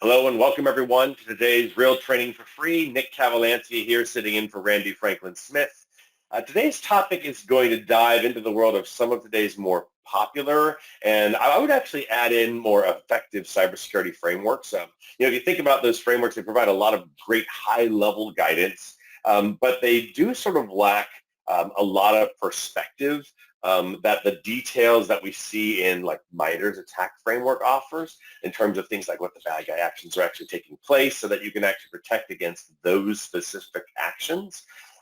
Hello and welcome everyone to today's Real Training for Free. Nick Cavalanti here sitting in for Randy Franklin Smith. Today's topic is going to dive into the world of some of today's more popular and I would actually add in more effective cybersecurity frameworks. If you think about those frameworks, they provide a lot of great high-level guidance, but they do sort of lack a lot of perspective that the details that we see in like MITRE's attack framework offers in terms of things like what the bad guy actions are actually taking place so that you can actually protect against those specific actions.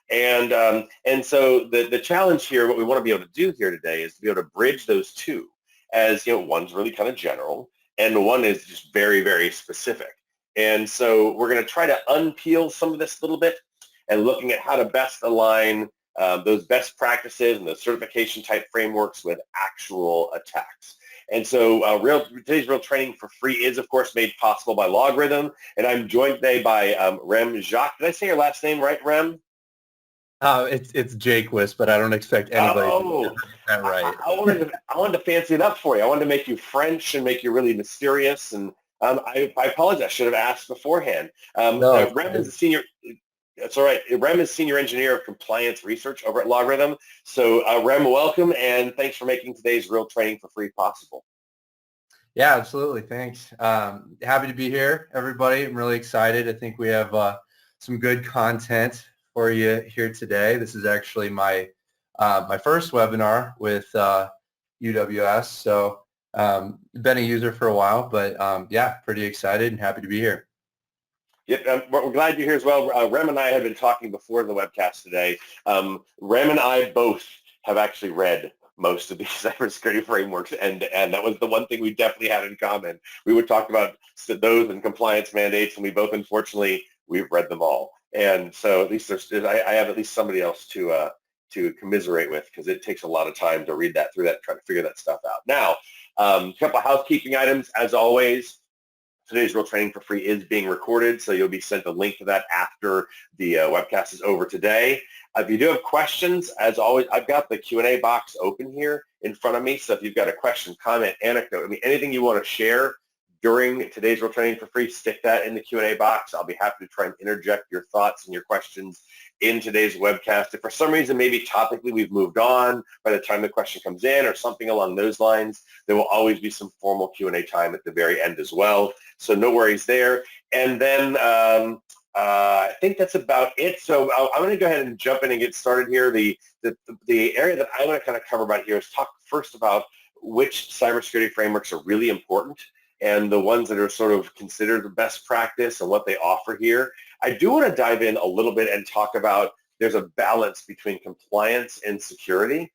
And so the challenge here, what we want to be able to do here today is to be able to bridge those two as, one's really kind of general and one is just very, very specific. And so we're going to try to unpeel some of this a little bit and looking at how to best align those best practices and the certification type frameworks with actual attacks. And so today's Real Training for Free is, of course, made possible by LogRhythm. And I'm joined today by Rem Jacques. Did I say your last name right, Rem? It's Jaquist, but I don't expect anybody to get that right. I wanted to fancy it up for you. I wanted to make you French and make you really mysterious. And I apologize. I should have asked beforehand. No, Rem is a senior. That's all right. Rem is Senior Engineer of Compliance Research over at LogRhythm. So Rem, welcome, and thanks for making today's Real Training for Free possible. Yeah, absolutely. Thanks. Happy to be here, everybody. I'm really excited. I think we have some good content for you here today. This is actually my my first webinar with UWS. So been a user for a while, but yeah, pretty excited and happy to be here. Yep, we're glad you're here as well. Rem and I have been talking before the webcast today. Rem and I both have actually read most of these cybersecurity frameworks, and that was the one thing we definitely had in common. We would talk about those and compliance mandates, and we both, unfortunately, we've read them all. And so at least I have at least somebody else to commiserate with, because it takes a lot of time to read that through that, try to figure that stuff out. Now, a couple of housekeeping items, as always. Today's Real Training for Free is being recorded, so you'll be sent a link to that after the webcast is over today. If you do have questions, as always, I've got the Q&A box open here in front of me, so if you've got a question, comment, anecdote, anything you want to share during today's Real Training for Free, stick that in the Q&A box. I'll be happy to try and interject your thoughts and your questions in today's webcast. If for some reason maybe topically we've moved on by the time the question comes in or something along those lines, there will always be some formal Q&A time at the very end as well. So no worries there. And then I think that's about it. So I'm going to go ahead and jump in and get started here. The area that I want to kind of cover about here is talk first about which cybersecurity frameworks are really important and the ones that are sort of considered the best practice and what they offer here. I do want to dive in a little bit and talk about there's a balance between compliance and security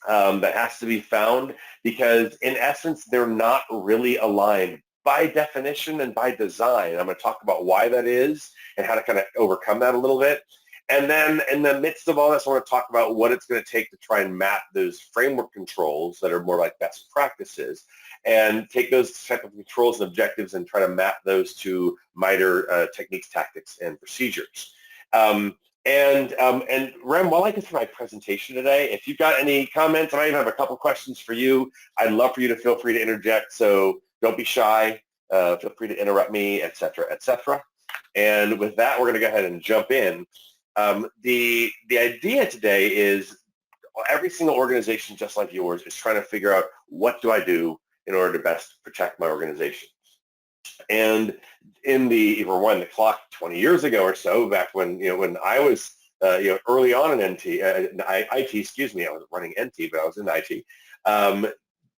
that has to be found, because in essence, they're not really aligned by definition and by design. I'm going to talk about why that is and how to kind of overcome that a little bit. And then in the midst of all this, I want to talk about what it's going to take to try and map those framework controls that are more like best practices and take those type of controls and objectives and try to map those to MITRE techniques, tactics, and procedures. And Rem, while I get through my presentation today, if you've got any comments, I might even have a couple questions for you. I'd love for you to feel free to interject, so don't be shy. Feel free to interrupt me, et cetera, et cetera. And with that, we're going to go ahead and jump in. The idea today is every single organization, just like yours, is trying to figure out what do I do in order to best protect my organization. And in the clock 20 years ago or so, back when when I was early on in IT, excuse me, I was running NT, but I was in IT.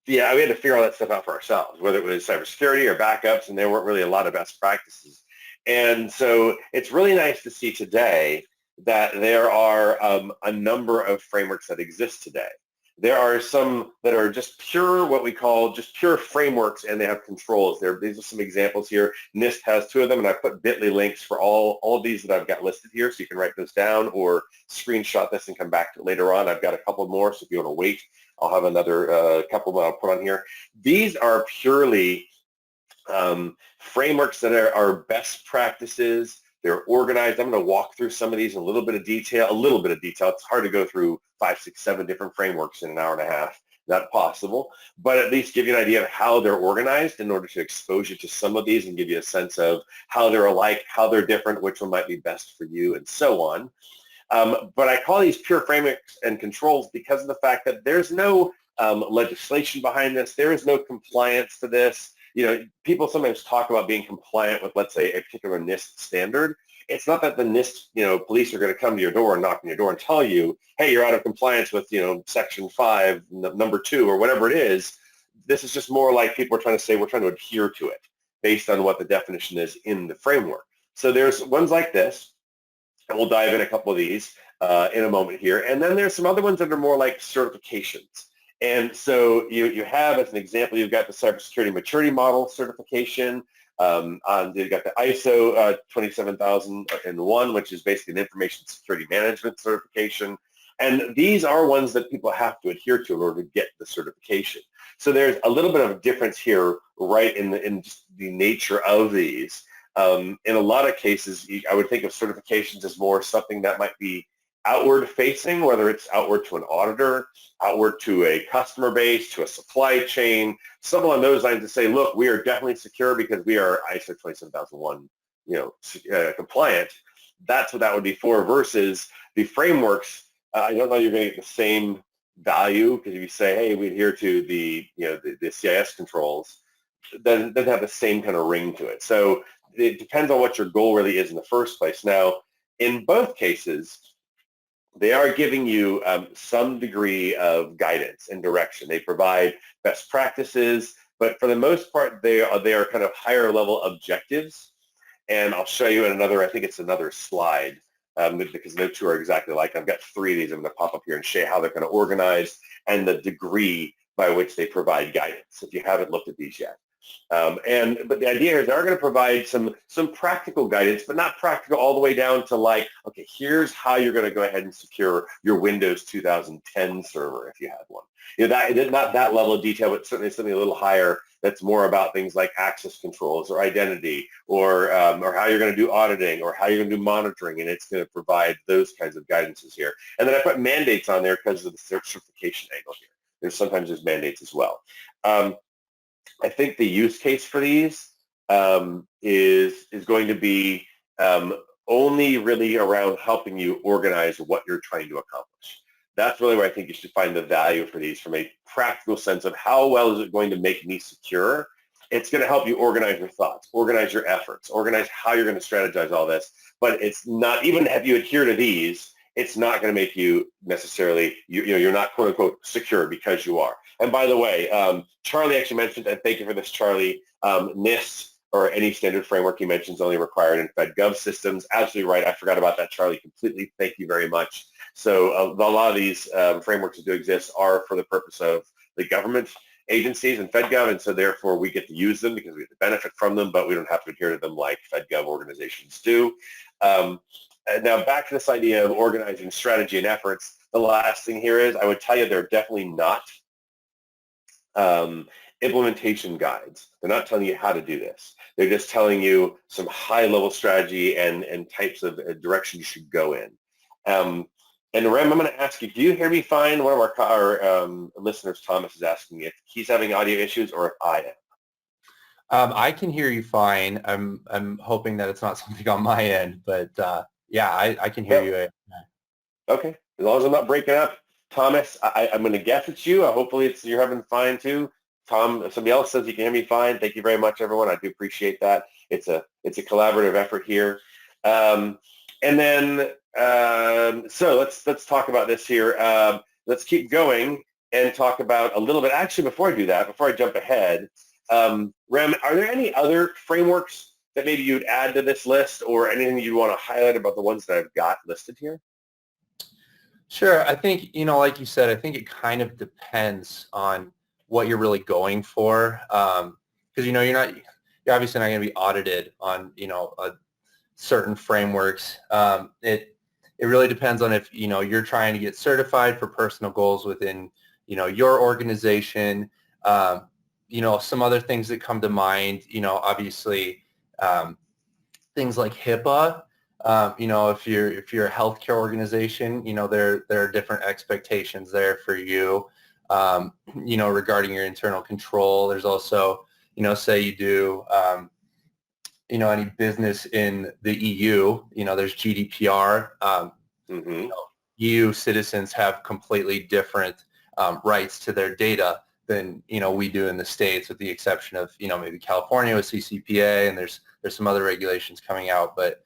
Yeah, we had to figure all that stuff out for ourselves, whether it was cybersecurity or backups, and there weren't really a lot of best practices. And so it's really nice to see today that there are a number of frameworks that exist today. There are some that are just pure, what we call just pure frameworks, and they have controls. These are some examples here. NIST has two of them, and I put bit.ly links for all of these that I've got listed here, so you can write those down or screenshot this and come back to it later on. I've got a couple more, so if you want to wait, I'll have another couple that I'll put on here. These are purely frameworks that are best practices. They're organized. I'm going to walk through some of these in a little bit of detail. It's hard to go through 5, 6, 7 different frameworks in an hour and a half. not possible, but at least give you an idea of how they're organized in order to expose you to some of these and give you a sense of how they're alike, how they're different, which one might be best for you, and so on. But I call these pure frameworks and controls because of the fact that there's no legislation behind this. There is no compliance to this. People sometimes talk about being compliant with, let's say, a particular NIST standard. It's not that the NIST, police are going to come to your door and knock on your door and tell you, hey, you're out of compliance with, Section 5, number 2, or whatever it is. This is just more like people are trying to say we're trying to adhere to it based on what the definition is in the framework. So there's ones like this, and we'll dive in a couple of these in a moment here. And then there's some other ones that are more like certifications. And so you have, as an example, you've got the Cybersecurity Maturity Model certification. You've got the ISO 27001, which is basically an information security management certification. And these are ones that people have to adhere to in order to get the certification. So there's a little bit of a difference here, right, in just the nature of these. In a lot of cases, I would think of certifications as more something that might be outward facing, whether it's outward to an auditor, outward to a customer base, to a supply chain, something along those lines to say, look, we are definitely secure because we are ISO 27001, compliant. That's what that would be for, versus the frameworks. I don't know you're going to get the same value, because if you say, hey, we adhere to the CIS controls, then it doesn't have the same kind of ring to it. So it depends on what your goal really is in the first place. Now, in both cases, they are giving you some degree of guidance and direction. They provide best practices, but for the most part, they are kind of higher level objectives. And I'll show you in another, I think it's another slide, because no two are exactly alike. I've got 3 of these I'm going to pop up here and show you how they're kind of organized and the degree by which they provide guidance, if you haven't looked at these yet. But the idea is they're going to provide some practical guidance, but not practical all the way down to like, okay, here's how you're going to go ahead and secure your Windows 2010 server if you have one. That not that level of detail, but certainly something a little higher that's more about things like access controls or identity, or how you're going to do auditing, or how you're going to do monitoring, and it's going to provide those kinds of guidances here. And then I put mandates on there because of the certification angle here. Sometimes mandates as well. I think the use case for these is going to be only really around helping you organize what you're trying to accomplish. That's really where I think you should find the value for these, from a practical sense of how well is it going to make me secure. It's going to help you organize your thoughts, organize your efforts, organize how you're going to strategize all this. But it's not, even if you adhere to these, it's not going to make you necessarily, you're not quote unquote secure because you are. And by the way, Charlie actually mentioned, and thank you for this, Charlie, NIST or any standard framework he mentions only required in FedGov systems. Absolutely right. I forgot about that, Charlie, completely. Thank you very much. So a lot of these frameworks that do exist are for the purpose of the government agencies and FedGov, and so therefore we get to use them because we get to benefit from them, but we don't have to adhere to them like FedGov organizations do. And now back to this idea of organizing strategy and efforts. The last thing here is I would tell you they're definitely not implementation guides. They're not telling you how to do this. They're just telling you some high-level strategy and types of direction you should go in. And Rem, I'm going to ask you, do you hear me fine? One of our listeners, Thomas, is asking if he's having audio issues or if I am. I can hear you fine. I'm hoping that it's not something on my end, but yeah, I can hear you. Okay, as long as I'm not breaking up. Thomas, I'm going to guess it's you. Hopefully you're having fine too. Tom, if somebody else says you can hear me fine, thank you very much, everyone. I do appreciate that. It's a collaborative effort here. And then, so let's talk about this here. Let's keep going and talk about a little bit. Actually, before I do that, before I jump ahead, Rem, are there any other frameworks that maybe you'd add to this list, or anything you'd want to highlight about the ones that I've got listed here? Sure. I think, like you said, I think it kind of depends on what you're really going for. Because, you're obviously not going to be audited on, certain frameworks. It really depends on if, you're trying to get certified for personal goals within, your organization. Some other things that come to mind, obviously, things like HIPAA. If you're a healthcare organization, there are different expectations there for you. regarding your internal control. There's also, say you do, any business in the EU, there's GDPR. Mm-hmm. EU citizens have completely different rights to their data than we do in the States, with the exception of maybe California with CCPA, and there's some other regulations coming out. But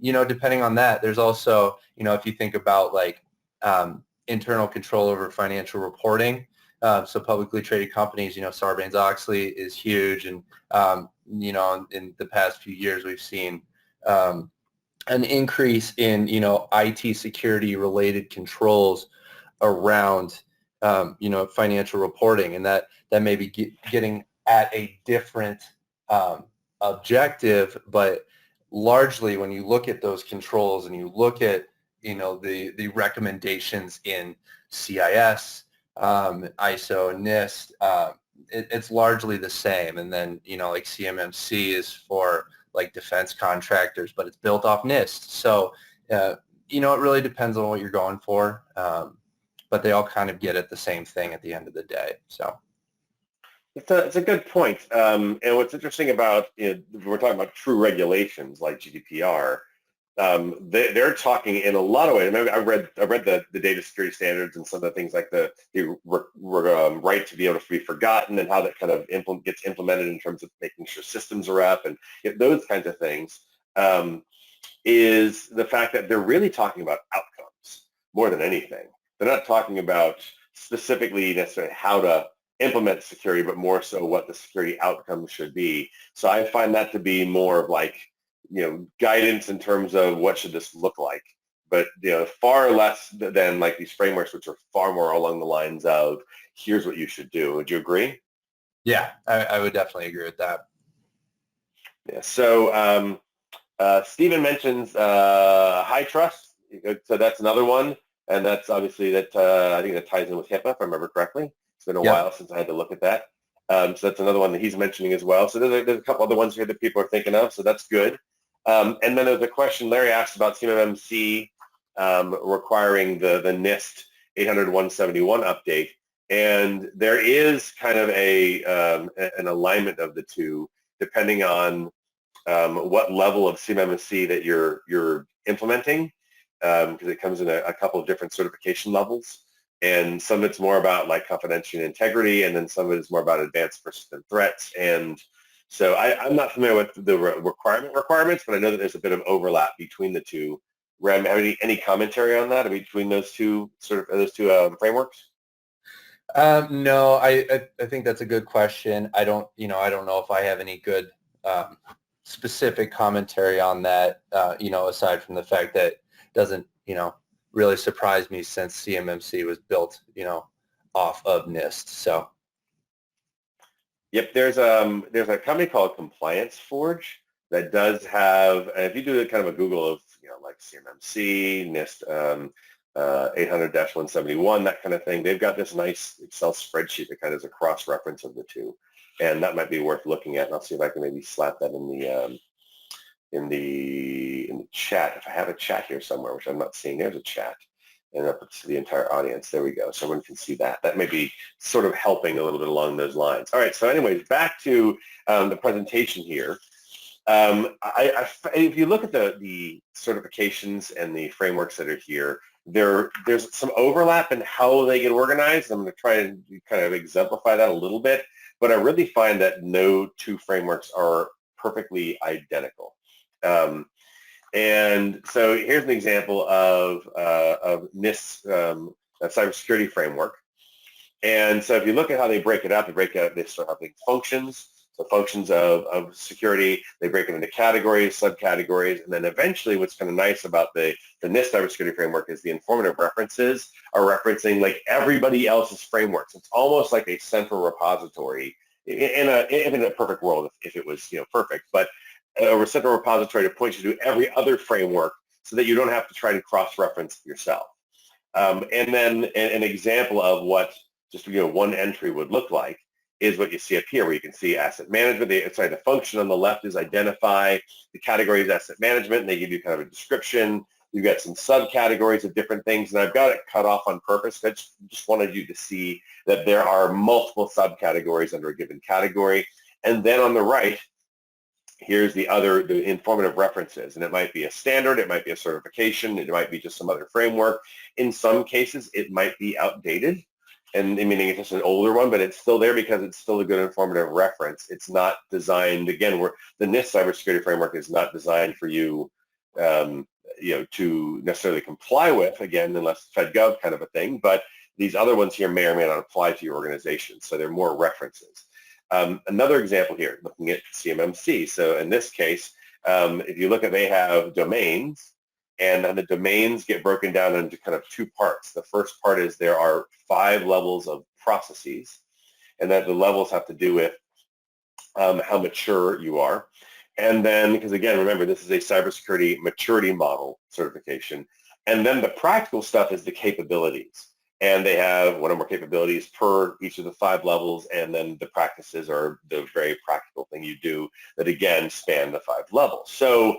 depending on that, there's also if you think about like internal control over financial reporting. So publicly traded companies, Sarbanes-Oxley is huge, and in the past few years we've seen an increase in IT security related controls around financial reporting, and that may be getting at a different objective, but largely when you look at those controls and you look at the recommendations in CIS, ISO, NIST, it's largely the same. And then like CMMC is for like defense contractors, but it's built off NIST. So it really depends on what you're going for. But they all kind of get at the same thing at the end of the day. So it's a good point. And what's interesting about we're talking about true regulations like GDPR. They're talking in a lot of ways. I read the data security standards and some of the things like the right to be able to be forgotten and how that kind of gets implemented in terms of making sure systems are up and those kinds of things. Is the fact that they're really talking about outcomes more than anything. They're not talking about specifically necessarily how to implement security, but more so what the security outcomes should be. So I find that to be more of like, guidance in terms of what should this look like, but far less than like these frameworks, which are far more along the lines of here's what you should do. Would you agree? Yeah, I would definitely agree with that. Yeah. So Stephen mentions high trust. So that's another one, and that's obviously that I think that ties in with HIPAA, if I remember correctly. It's been a while since I had to look at that. So that's another one that he's mentioning as well. So there's a couple other ones here that people are thinking of. So that's good. And then there's a question Larry asked about CMMC requiring the NIST 800-171 update. And there is kind of an alignment of the two depending on what level of CMMC that you're implementing, because it comes in a couple of different certification levels. And some of it's more about like confidentiality and integrity, and then some of it is more about advanced persistent threats. And so I'm not familiar with the requirements, but I know that there's a bit of overlap between the two. Rem, have any commentary on that between those two frameworks? No, I think that's a good question. I don't know if I have any good specific commentary on that. Aside from the fact that it doesn't really surprise me since CMMC was built off of NIST. So. Yep, there's a company called Compliance Forge that does have, and if you do kind of a Google of like CMMC, NIST 800-171, that kind of thing, they've got this nice Excel spreadsheet that kind of is a cross-reference of the two, and that might be worth looking at. And I'll see if I can maybe slap that in the chat. If I have a chat here somewhere, which I'm not seeing, there's a chat. And up to the entire audience. There we go. So everyone can see that. That may be sort of helping a little bit along those lines. All right. So anyways, back to the presentation here. If you look at the certifications and the frameworks that are here, there's some overlap in how they get organized. I'm going to try and kind of exemplify that a little bit. But I really find that no two frameworks are perfectly identical. And so here's an example of NIST's cybersecurity framework. And so if you look at how they break it up, they start having functions. So functions of security, they break it into categories, subcategories, and then eventually what's kind of nice about the NIST cybersecurity framework is the informative references are referencing like everybody else's frameworks. It's almost like a central repository in a perfect world if it was perfect, but a central repository to point you to every other framework so that you don't have to try to cross-reference yourself. And then an example of what just one entry would look like is what you see up here, where you can see asset management. The function on the left is identify. The category is asset management, and they give you kind of a description. You've got some subcategories of different things, and I've got it cut off on purpose. I just wanted you to see that there are multiple subcategories under a given category. And then on the right, here's the informative references, and it might be a standard, it might be a certification, it might be just some other framework. In some cases, it might be outdated, and meaning it's just an older one, but it's still there because it's still a good informative reference. It's not designed, again, the NIST cybersecurity framework is not designed for you, to necessarily comply with, again, unless FedGov kind of a thing, but these other ones here may or may not apply to your organization, so they're more references. Another example here, looking at CMMC. So in this case, if you look at, they have domains, and then the domains get broken down into kind of two parts. The first part is there are 5 levels of processes, and that the levels have to do with how mature you are. And then, because again, remember, this is a cybersecurity maturity model certification. And then the practical stuff is the capabilities. And they have one or more capabilities per each of the 5 levels, and then the practices are the very practical thing you do that, again, span the 5 levels. So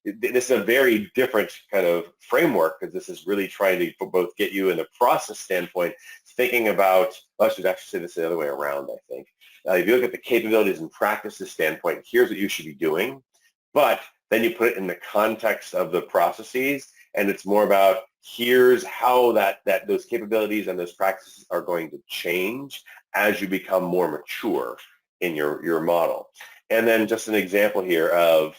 this is a very different kind of framework, because this is really trying to both get you in the process standpoint, thinking about, well, I should actually say this the other way around, I think. If you look at the capabilities and practices standpoint, here's what you should be doing, but then you put it in the context of the processes, and it's more about here's how those capabilities and those practices are going to change as you become more mature in your model. And then just an example here of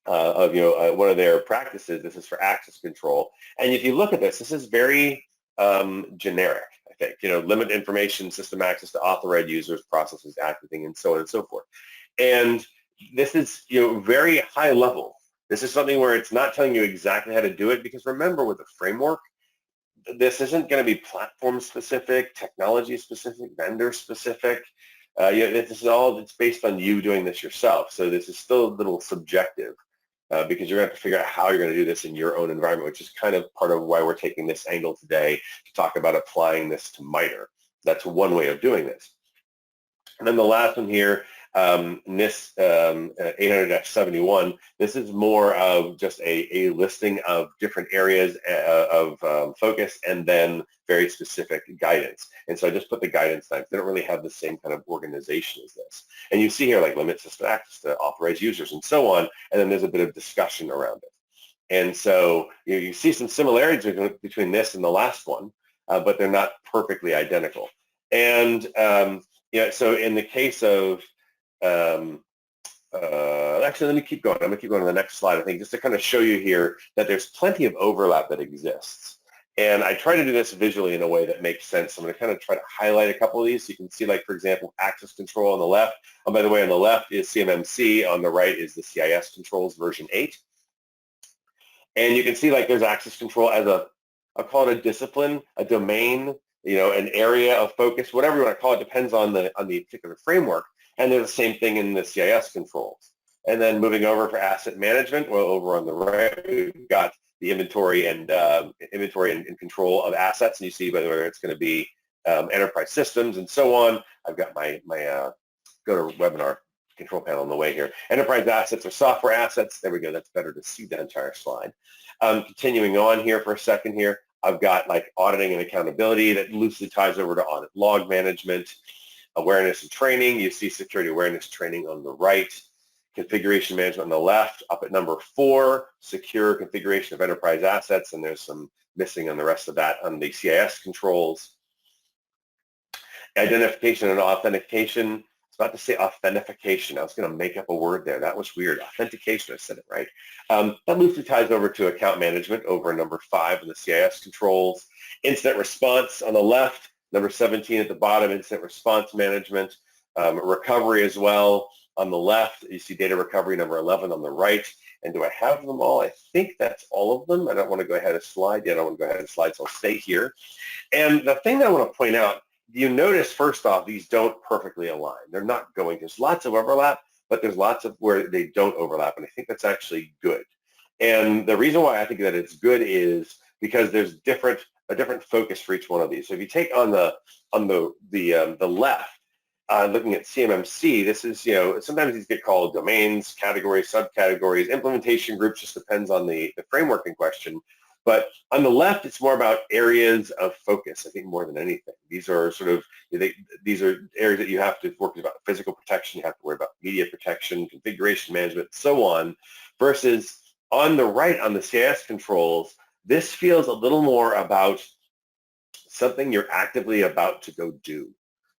one of their practices. This is for access control, and if you look at this is very generic. I think, limit information system access to authorized users, processes, acting, and so on and so forth. And this is very high level. This is something where it's not telling you exactly how to do it, because remember, with the framework, this isn't going to be platform specific, technology specific, vendor specific. This is all, it's based on you doing this yourself. So this is still a little subjective. Because you're going to have to figure out how you're going to do this in your own environment, which is kind of part of why we're taking this angle today to talk about applying this to MITRE. That's one way of doing this. And then the last one here, NIST 800-71, this is more of just a listing of different areas of focus, and then very specific guidance. And so I just put the guidance types. They don't really have the same kind of organization as this. And you see here, like, limit system access to authorized users and so on, and then there's a bit of discussion around it. And so you see some similarities between this and the last one, but they're not perfectly identical. And so in the case of actually, let me keep going. I'm going to keep going to the next slide, I think, just to kind of show you here that there's plenty of overlap that exists. And I try to do this visually in a way that makes sense. I'm going to kind of try to highlight a couple of these. So you can see, like, for example, access control on the left. Oh, by the way, on the left is CMMC. On the right is the CIS controls version 8. And you can see, like, there's access control as I'll call it a discipline, a domain, an area of focus, whatever you want to call it, depends on the particular framework. And they're the same thing in the CIS controls. And then moving over for asset management, well, over on the right, we've got the inventory and control of assets. And you see whether it's going to be enterprise systems and so on. I've got my go to webinar control panel on the way here. Enterprise assets or software assets. There we go. That's better to see the entire slide. Continuing on here for a second here, I've got, like, auditing and accountability that loosely ties over to audit log management. Awareness and training, you see security awareness training on the right. Configuration management on the left. Up at number 4, secure configuration of enterprise assets, and there's some missing on the rest of that on the CIS controls. Identification and authentication. I was about to say authentication. I was going to make up a word there. That was weird. Authentication, I said it right. That loosely ties over to account management over number 5 in the CIS controls. Incident response on the left. Number 17 at the bottom, incident response management. Recovery as well on the left. You see data recovery, number 11 on the right. And do I have them all? I think that's all of them. I don't want to go ahead and slide yet. I don't want to go ahead and slide, so I'll stay here. And the thing that I want to point out, you notice, first off, these don't perfectly align. They're not going. There's lots of overlap, but there's lots of where they don't overlap, and I think that's actually good. And the reason why I think that it's good is because there's a different focus for each one of these. So if you take on the left, looking at CMMC, this is, sometimes these get called domains, categories, subcategories, implementation groups, just depends on the framework in question. But on the left, it's more about areas of focus, I think, more than anything. These are sort of, these are areas that you have to work about physical protection, you have to worry about media protection, configuration management, so on, versus on the right, on the CIS controls, this feels a little more about something you're actively about to go do,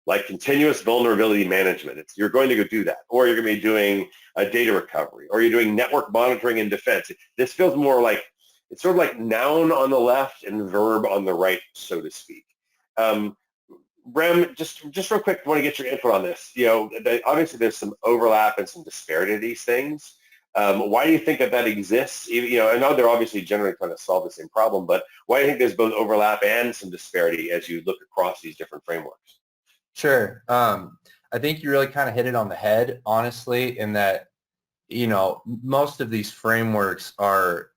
like continuous vulnerability management. You're going to go do that, or you're going to be doing a data recovery, or you're doing network monitoring and defense. This feels more like, it's sort of like noun on the left and verb on the right, so to speak. Rem, just real quick, I want to get your input on this. Obviously there's some overlap and some disparity to these things. Why do you think that exists? I know they're obviously generally trying to solve the same problem, but why do you think there's both overlap and some disparity as you look across these different frameworks? Sure. I think you really kind of hit it on the head, honestly, in that, most of these frameworks are,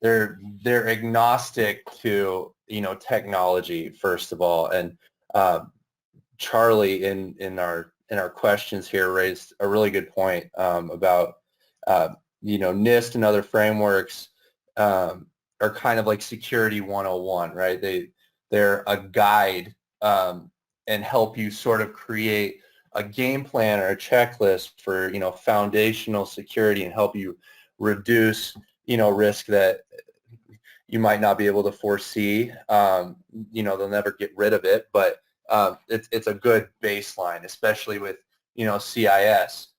they're agnostic to, technology, first of all. And Charlie in our questions here raised a really good point about NIST and other frameworks are kind of like security 101, right? They're a guide and help you sort of create a game plan or a checklist for foundational security and help you reduce risk that you might not be able to foresee. They'll never get rid of it, but it's a good baseline, especially with CIS.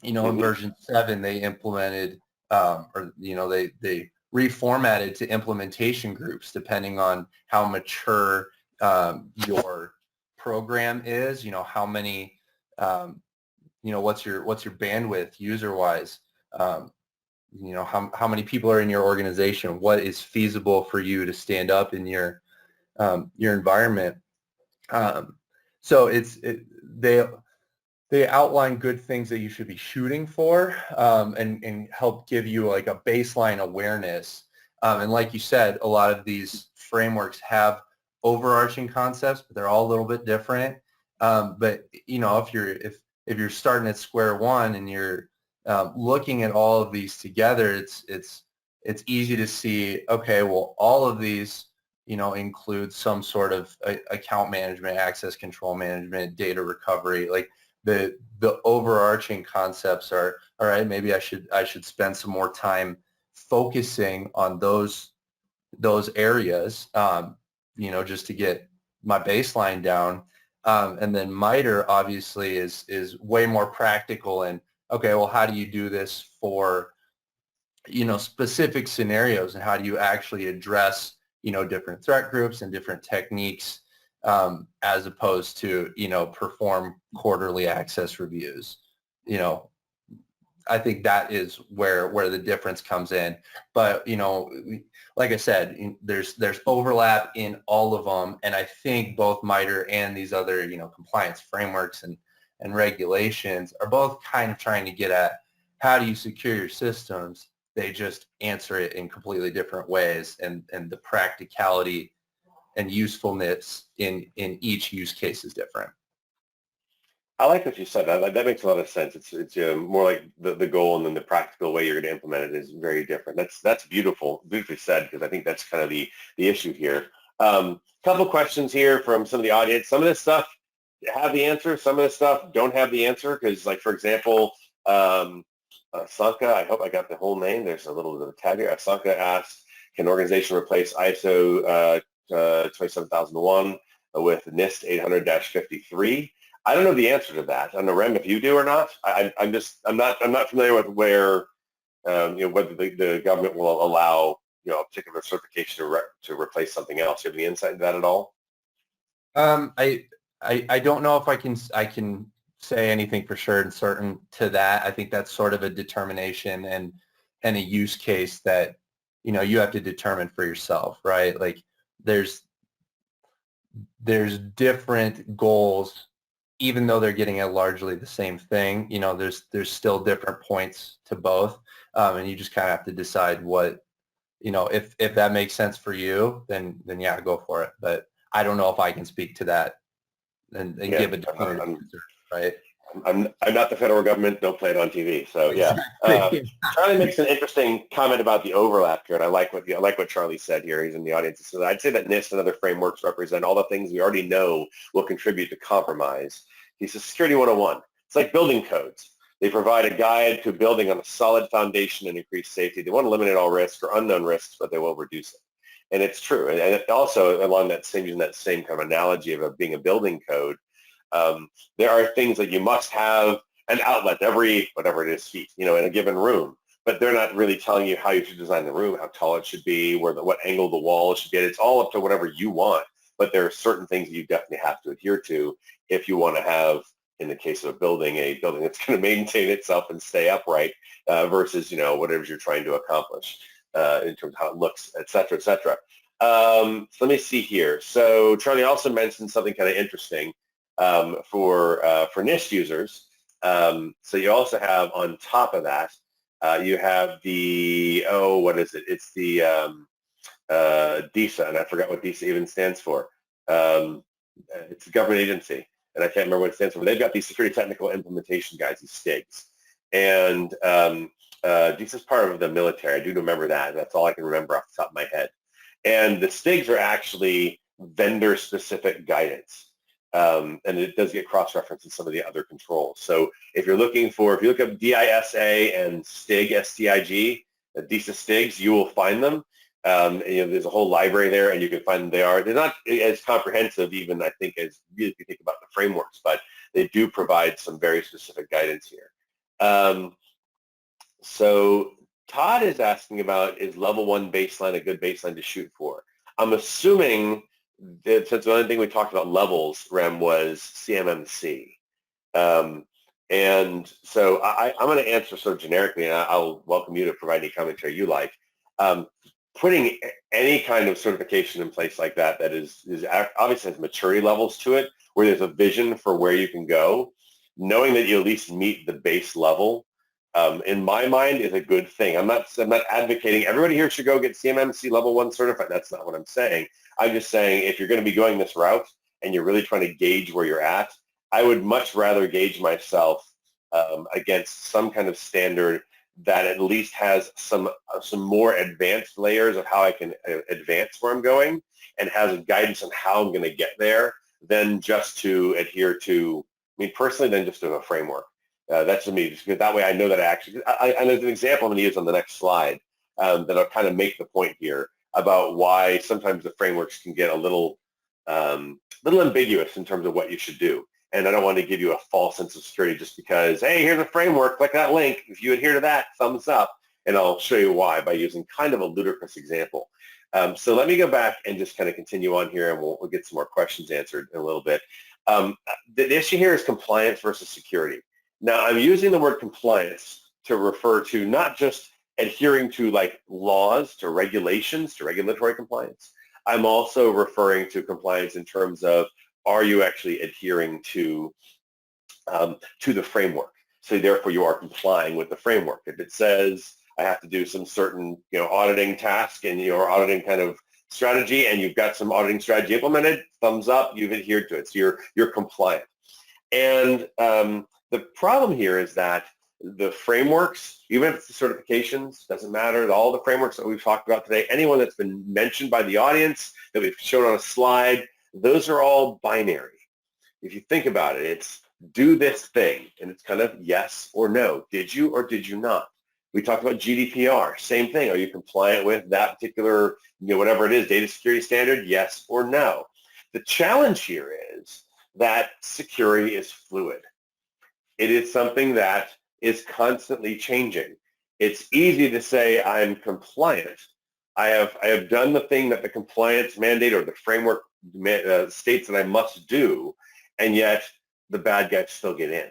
In version 7 they implemented they reformatted to implementation groups depending on how mature your program is. How many what's your bandwidth user wise. How many people are in your organization, what is feasible for you to stand up in your environment. So they outline good things that you should be shooting for and help give you like a baseline awareness. And like you said, a lot of these frameworks have overarching concepts, but they're all a little bit different. But if you're starting at square one and you're looking at all of these together, it's easy to see, okay, well, all of these include some sort of account management, access control management, data recovery. Like the overarching concepts are, all right, maybe I should spend some more time focusing on those areas, just to get my baseline down. And then MITRE obviously is way more practical and, okay, well, how do you do this for, specific scenarios, and how do you actually address, different threat groups and different techniques, as opposed to, perform quarterly access reviews. I think that is where the difference comes in. But, like I said, there's overlap in all of them. And I think both MITRE and these other, compliance frameworks and regulations are both kind of trying to get at how do you secure your systems. They just answer it in completely different ways, and the practicality and usefulness in each use case is different. I like what you said. That makes a lot of sense. It's more like the goal, and then the practical way you're going to implement it is very different. That's beautifully said, because I think that's kind of the issue here. Couple questions here from some of the audience. Some of this stuff have the answer. Some of this stuff don't have the answer, because, like, for example, Sanka, I hope I got the whole name. There's a little bit of a tag here. Sanka asked, can an organization replace ISO 27001 with NIST 800-53? I don't know the answer to that. I don't know, Rem, if you do or not. I'm not familiar with where whether the government will allow a particular certification to replace something else. Do you have any insight into that at all? I don't know if I can say anything for sure and certain to that. I think that's sort of a determination and a use case that you have to determine for yourself, right? Like there's different goals, even though they're getting at largely the same thing. There's still different points to both, and you just kind of have to decide what, if that makes sense for you, then yeah, go for it. But I don't know if I can speak to that and Yeah, give a definitive answer, right? I'm not the federal government. Don't play it on TV. So yeah, Exactly. Charlie makes an interesting comment about the overlap here, and I like what Charlie said here. He's in the audience. So I'd say that NIST and other frameworks represent all the things we already know will contribute to compromise. He says Security 101. It's like building codes. They provide a guide to building on a solid foundation and increase safety. They won't eliminate all risk or unknown risks, but they will reduce it. And it's true. And it also, along that same, using that same kind of analogy of being a building code, there are things that you must have an outlet every, whatever it is, feet, in a given room. But they're not really telling you how you should design the room, how tall it should be, what angle the wall should be. It's all up to whatever you want. But there are certain things that you definitely have to adhere to if you want to have, in the case of a building that's going to maintain itself and stay upright versus, whatever you're trying to accomplish in terms of how it looks, et cetera, et cetera. So let me see here. So Charlie also mentioned something kind of interesting for NIST users. So you also have on top of that, you have the, what is it? It's the DISA, and I forgot what DISA even stands for. It's a government agency, and I can't remember what it stands for. But they've got these security technical implementation guides, these STIGs. And DISA is part of the military. I do remember that. That's all I can remember off the top of my head. And the STIGs are actually vendor-specific guidance. And it does get cross-referenced in some of the other controls. So if you look up DISA and STIG, S-T-I-G, DISA STIGs, you will find them. There's a whole library there, and you can find them. They're not as comprehensive, even I think, as if you think about the frameworks, but they do provide some very specific guidance here. So Todd is asking about, is level 1 baseline a good baseline to shoot for? I'm assuming that since the only thing we talked about levels, Rem, was CMMC. And so I'm going to answer sort of generically, and I'll welcome you to provide any commentary you like. Putting any kind of certification in place like that is obviously has maturity levels to it, where there's a vision for where you can go, knowing that you at least meet the base level, in my mind, is a good thing. I'm not advocating everybody here should go get CMMC level 1 certified. That's not what I'm saying. I'm just saying if you're going to be going this route and you're really trying to gauge where you're at, I would much rather gauge myself against some kind of standard that at least has some more advanced layers of how I can advance where I'm going and has a guidance on how I'm going to get there than just to adhere to, personally, than just to a framework. That's to me, just because that way I know that and there's an example I'm going to use on the next slide that'll kind of make the point here about why sometimes the frameworks can get a little ambiguous in terms of what you should do. And I don't want to give you a false sense of security just because, hey, here's a framework, click that link. If you adhere to that, thumbs up. And I'll show you why by using kind of a ludicrous example. So let me go back and just kind of continue on here, and we'll get some more questions answered in a little bit. The issue here is compliance versus security. Now, I'm using the word compliance to refer to not just adhering to like laws, to regulations, to regulatory compliance. I'm also referring to compliance in terms of, are you actually adhering to the framework? So therefore, you are complying with the framework. If it says I have to do some certain auditing task and your auditing kind of strategy, and you've got some auditing strategy implemented, thumbs up, you've adhered to it. So you're compliant. And the problem here is that the frameworks, even if it's the certifications, doesn't matter. All the frameworks that we've talked about today, anyone that's been mentioned by the audience that we've shown on a slide, those are all binary. If you think about it, it's do this thing, and it's kind of yes or no. Did you or did you not? We talked about GDPR, same thing. Are you compliant with that particular, whatever it is, data security standard, yes or no? The challenge here is that security is fluid. It is something that is constantly changing. It's easy to say I'm compliant. I have done the thing that the compliance mandate or the framework states that I must do, and yet the bad guys still get in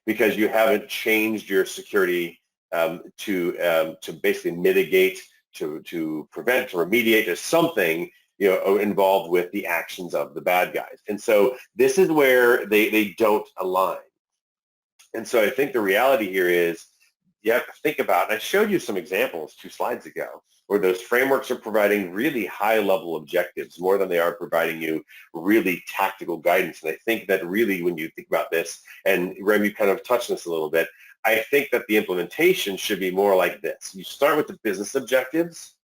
because you haven't changed your security to basically mitigate, to prevent, to remediate, to something involved with the actions of the bad guys. And so this is where they don't align. And so I think the reality here is you have to think about, and I showed you some examples 2 slides ago, where those frameworks are providing really high-level objectives more than they are providing you really tactical guidance. And I think that really when you think about this, and Rem, you kind of touched on this a little bit, I think that the implementation should be more like this. You start with the business objectives,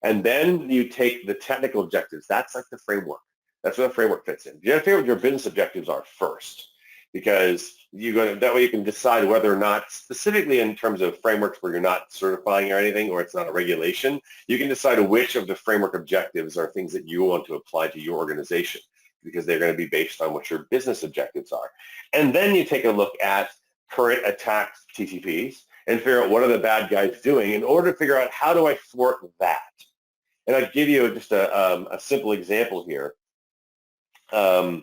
and then you take the technical objectives. That's like the framework. That's where the framework fits in. You have to figure out what your business objectives are first, because that way you can decide whether or not, specifically in terms of frameworks where you're not certifying or anything, or it's not a regulation, you can decide which of the framework objectives are things that you want to apply to your organization, because they're going to be based on what your business objectives are. And then you take a look at current attack TTPs and figure out what are the bad guys doing in order to figure out how do I thwart that. And I'll give you just a simple example here. And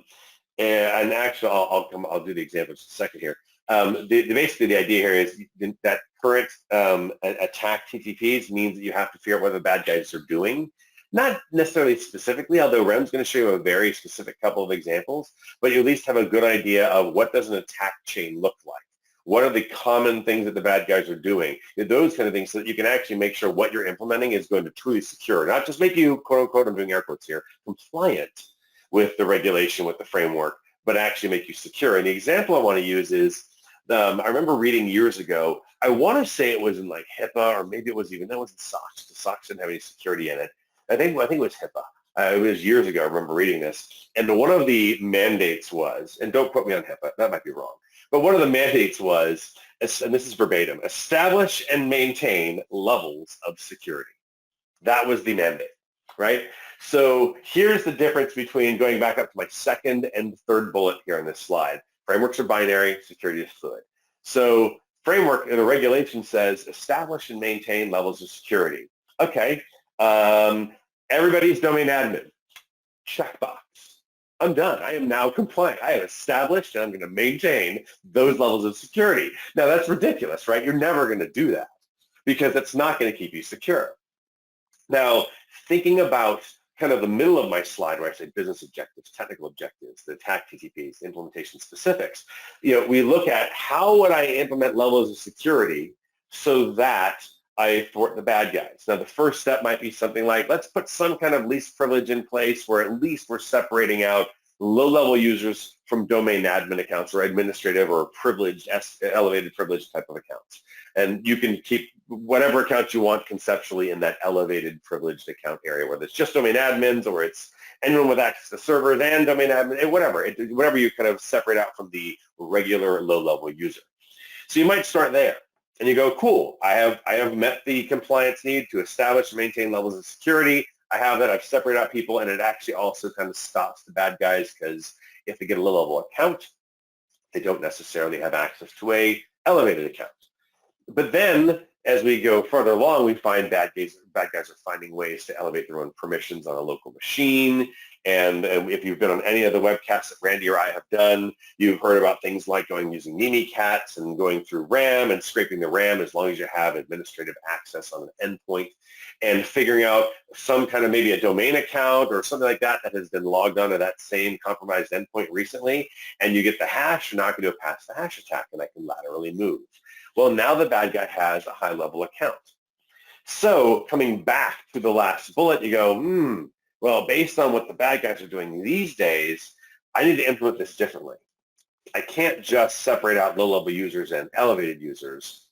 actually, I'll do the example in just a second here. Basically, the idea here is that current attack TTPs means that you have to figure out what the bad guys are doing. Not necessarily specifically, although Rem's going to show you a very specific couple of examples, but you at least have a good idea of what does an attack chain look like. What are the common things that the bad guys are doing? Those kind of things, so that you can actually make sure what you're implementing is going to truly secure, not just make you, quote unquote, I'm doing air quotes here, compliant with the regulation, with the framework, but actually make you secure. And the example I want to use is, I remember reading years ago, I want to say it was in like HIPAA, or maybe it was even, that wasn't SOX. The SOX didn't have any security in it. I think it was HIPAA. It was years ago, I remember reading this. And one of the mandates was, and don't quote me on HIPAA, that might be wrong, but one of the mandates was, and this is verbatim, establish and maintain levels of security. That was the mandate, right? So here's the difference between going back up to my second and third bullet here on this slide. Frameworks are binary, security is fluid. So framework in the regulation says establish and maintain levels of security. Okay, everybody's domain admin. Checkbox. I'm done. I am now compliant. I have established and I'm going to maintain those levels of security. Now that's ridiculous, right? You're never going to do that because it's not going to keep you secure. Now, thinking about kind of the middle of my slide where I say business objectives, technical objectives, the attack TTPs, implementation specifics, we look at how would I implement levels of security so that I thwart the bad guys. Now, the first step might be something like, let's put some kind of least privilege in place where at least we're separating out low-level users from domain admin accounts or administrative or privileged, elevated privilege type of accounts. And you can keep whatever accounts you want conceptually in that elevated privileged account area, whether it's just domain admins or it's anyone with access to servers and domain admin, whatever you kind of separate out from the regular low-level user. So you might start there. And you go, cool, I have met the compliance need to establish and maintain levels of security. I have that. I've separated out people, and it actually also kind of stops the bad guys because if they get a low-level account, they don't necessarily have access to a elevated account. But then, as we go further along, we find bad guys are finding ways to elevate their own permissions on a local machine. And if you've been on any of the webcasts that Randy or I have done, you've heard about things like using Mimikatz and going through RAM and scraping the RAM as long as you have administrative access on an endpoint, and figuring out some kind of maybe a domain account or something like that that has been logged onto that same compromised endpoint recently, and you get the hash, you're not going to pass the hash attack, and that can laterally move. Well, now the bad guy has a high-level account. So coming back to the last bullet, you go, well, based on what the bad guys are doing these days, I need to implement this differently. I can't just separate out low-level users and elevated users.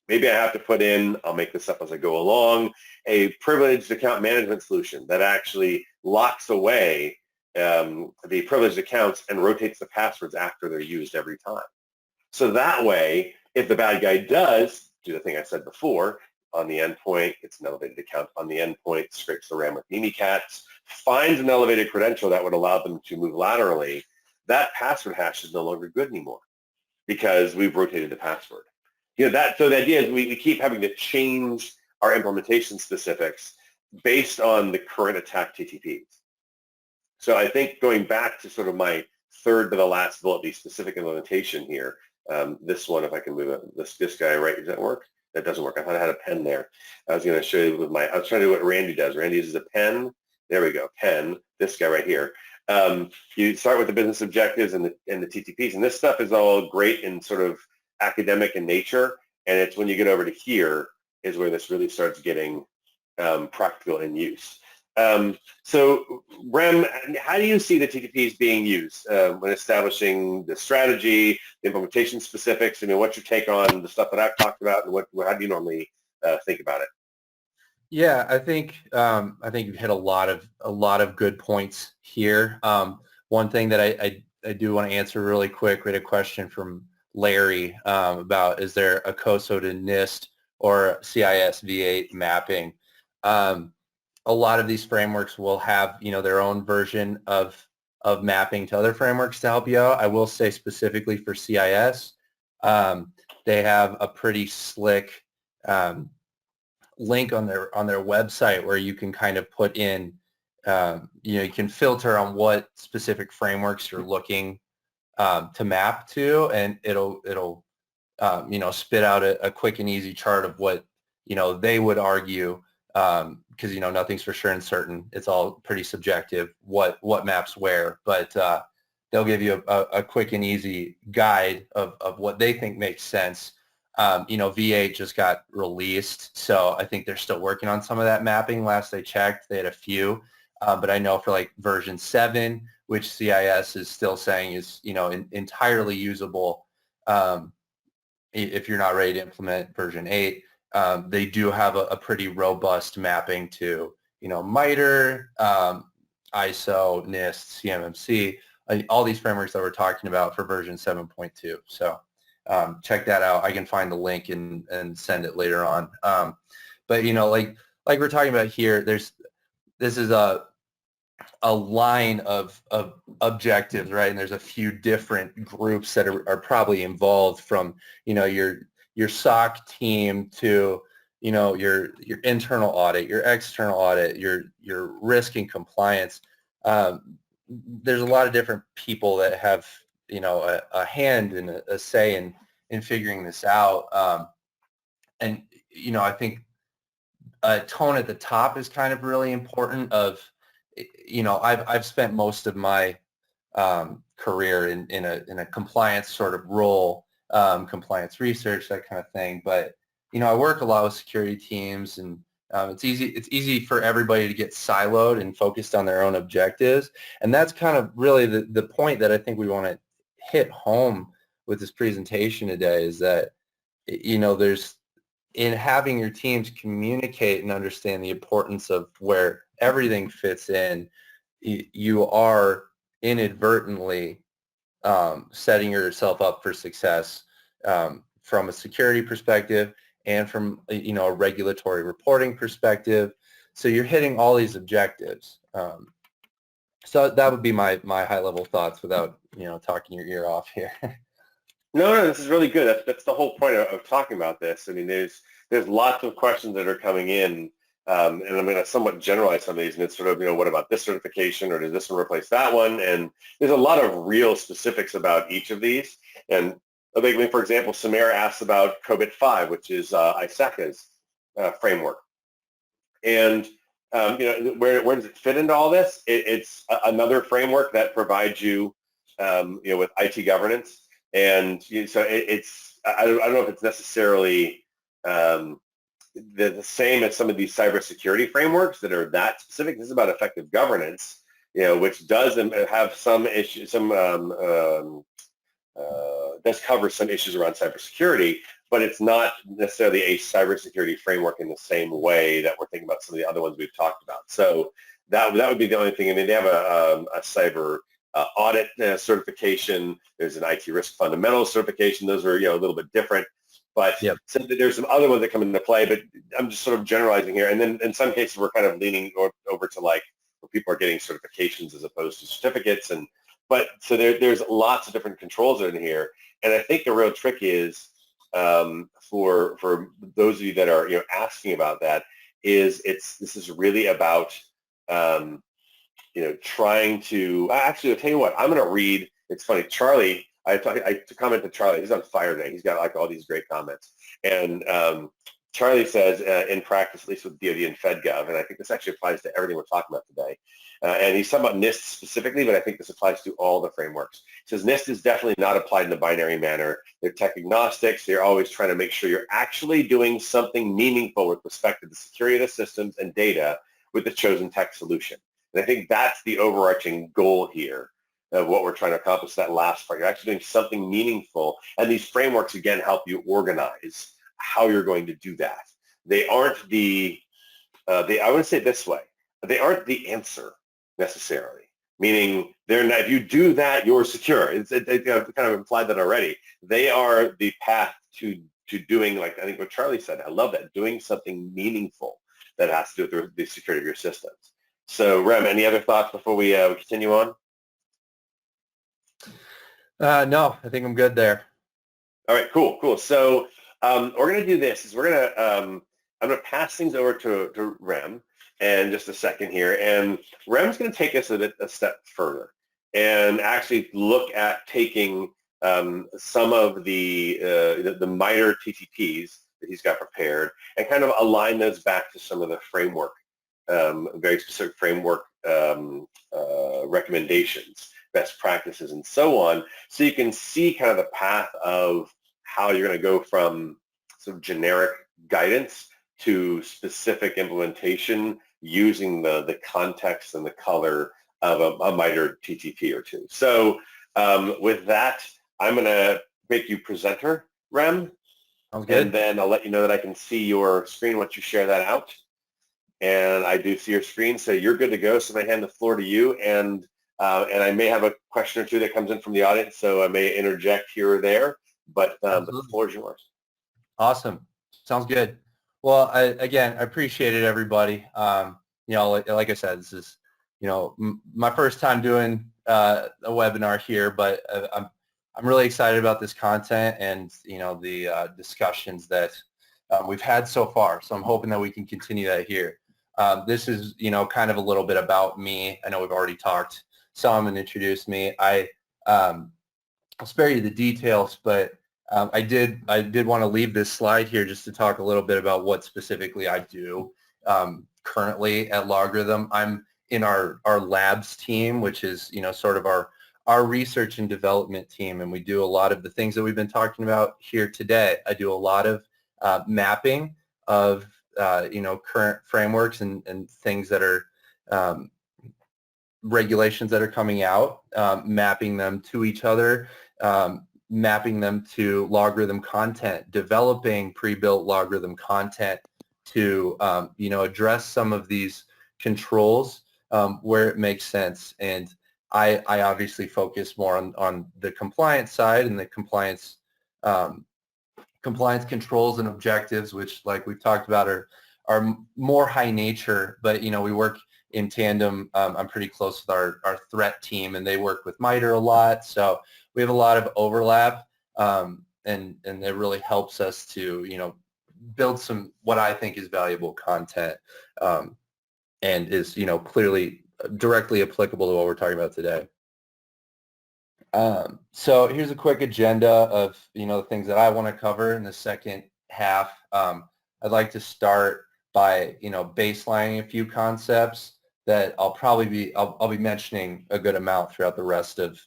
Maybe I have to put in, I'll make this up as I go along, a privileged account management solution that actually locks away the privileged accounts and rotates the passwords after they're used every time. So that way, if the bad guy does do the thing I said before, on the endpoint, it's an elevated account on the endpoint, scrapes the RAM with Mimikatz, finds an elevated credential that would allow them to move laterally, that password hash is no longer good anymore because we've rotated the password. So the idea is we keep having to change our implementation specifics based on the current attack TTPs. So I think going back to sort of my third to the last bullet, the specific implementation here, this one, if I can move it, this guy, right, does that work? That doesn't work. I thought I had a pen there. I was going to show you with I was trying to do what Randy does. Randy uses a pen. There we go, pen, this guy right here. You start with the business objectives and the TTPs, and this stuff is all great in sort of academic in nature, And it's when you get over to here is where this really starts getting practical in use. So Rem, how do you see the TTPs being used when establishing the strategy, the implementation specifics? I mean, what's your take on the stuff that I've talked about, and how do you normally think about it? Yeah, I think you've hit a lot of good points here. One thing that I do want to answer really quick. We had a question from Larry about, is there a COSO to NIST or CIS V8 mapping? A lot of these frameworks will have, their own version of mapping to other frameworks to help you out. I will say specifically for CIS, they have a pretty slick link on their website where you can kind of put in, you can filter on what specific frameworks you're looking to map to, and it'll spit out a quick and easy chart of what they would argue, because nothing's for sure and certain. It's all pretty subjective what maps where, but they'll give you a quick and easy guide of what they think makes sense. V8 just got released, so I think they're still working on some of that mapping. Last I checked, they had a few, but I know for like version 7, which CIS is still saying is entirely usable if you're not ready to implement version 8. They do have a pretty robust mapping to MITRE, ISO, NIST, CMMC, all these frameworks that we're talking about for version 7.2. So check that out. I can find the link and send it later on. But like we're talking about here, this is a line of objectives, right? And there's a few different groups that are probably involved, from your SOC team to your internal audit, your external audit, your risk and compliance. There's a lot of different people that have a hand and a say in figuring this out. And I think a tone at the top is kind of really important. I've spent most of my career in a compliance sort of role, compliance research, that kind of thing. But I work a lot with security teams, and it's easy for everybody to get siloed and focused on their own objectives. And that's kind of really the point that I think we want to hit home with this presentation today, is that there's, in having your teams communicate and understand the importance of where everything fits in, you are inadvertently setting yourself up for success from a security perspective and from a regulatory reporting perspective. So you're hitting all these objectives. So that would be my high-level thoughts without talking your ear off here. No, this is really good. That's the whole point of talking about this. I mean, there's lots of questions that are coming in, and I'm going to somewhat generalize some of these, and it's sort of, what about this certification, or does this one replace that one? And there's a lot of real specifics about each of these. And I think, for example, Samir asked about COBIT 5, which is ISACA's framework. And where does it fit into all this? It's another framework that provides you, with IT governance. And so it's, I don't know if it's necessarily the same as some of these cybersecurity frameworks that are that specific. This is about effective governance, which does have some issues, does cover some issues around cybersecurity, but it's not necessarily a cybersecurity framework in the same way that we're thinking about some of the other ones we've talked about. So that would be the only thing. I mean, they have a cyber audit certification. There's an IT risk fundamentals certification. Those are a little bit different, but Yep. So there's some other ones that come into play. But I'm just sort of generalizing here. And then in some cases, we're kind of leaning over to like where people are getting certifications as opposed to certificates. But so there's lots of different controls in here. And I think the real trick is for those of you that are asking about that, is this is really about trying to, actually, I'll tell you what, I'm going to read, it's funny, Charlie, I commented to Charlie, he's on fire today. He's got like all these great comments. And Charlie says, in practice, at least with DoD and FedGov, and I think this actually applies to everything we're talking about today. And he's talking about NIST specifically, but I think this applies to all the frameworks. He says NIST is definitely not applied in a binary manner. They're tech agnostics. They're always trying to make sure you're actually doing something meaningful with respect to the security of the systems and data with the chosen tech solution. And I think that's the overarching goal here of what we're trying to accomplish, that last part. You're actually doing something meaningful. And these frameworks, again, help you organize how you're going to do that. They aren't I would say it this way, they aren't the answer necessarily, meaning they're not, if you do that, you're secure. I've kind of implied that already. They are the path to doing, like I think what Charlie said, I love that, doing something meaningful that has to do with the security of your systems. So Rem, any other thoughts before we continue on? No, I think I'm good there. All right, cool. So we're going to do this. Is I'm going to pass things over to Rem in just a second here, and Rem's going to take us a step further and actually look at taking some of the MITRE TTPs that he's got prepared and kind of align those back to some of the framework, very specific framework recommendations, best practices, and so on, so you can see kind of the path of how you're going to go from sort of generic guidance to specific implementation using the context and the color of a MITRE TTP or two. So with that, I'm going to make you presenter, Rem. Sounds good. And then I'll let you know that I can see your screen once you share that out. And I do see your screen, so you're good to go. So I hand the floor to you, and I may have a question or two that comes in from the audience, so I may interject here or there, but the floor is yours. Awesome. Sounds good. Well, again, I appreciate it, everybody. Like I said, this is, my first time doing a webinar here, but I'm really excited about this content and, the discussions that we've had so far. So I'm hoping that we can continue that here. This is, kind of a little bit about me. I know we've already talked some and introduced me. I'll spare you the details, but I did want to leave this slide here just to talk a little bit about what specifically I do currently at LogRhythm. I'm in our labs team, which is sort of our research and development team, and we do a lot of the things that we've been talking about here today. I do a lot of mapping of current frameworks and things that are regulations that are coming out, mapping them to each other, mapping them to LogRhythm content, developing pre-built LogRhythm content to address some of these controls where it makes sense. And I obviously focus more on the compliance side and the compliance controls and objectives, which, like we've talked about, are more high nature, but we work in tandem. I'm pretty close with our threat team, and they work with MITRE a lot, so we have a lot of overlap, and it really helps us to build some what I think is valuable content, and is clearly directly applicable to what we're talking about today. So here's a quick agenda of the things that I want to cover in the second half. I'd like to start by baselining a few concepts that I'll be mentioning a good amount throughout the rest of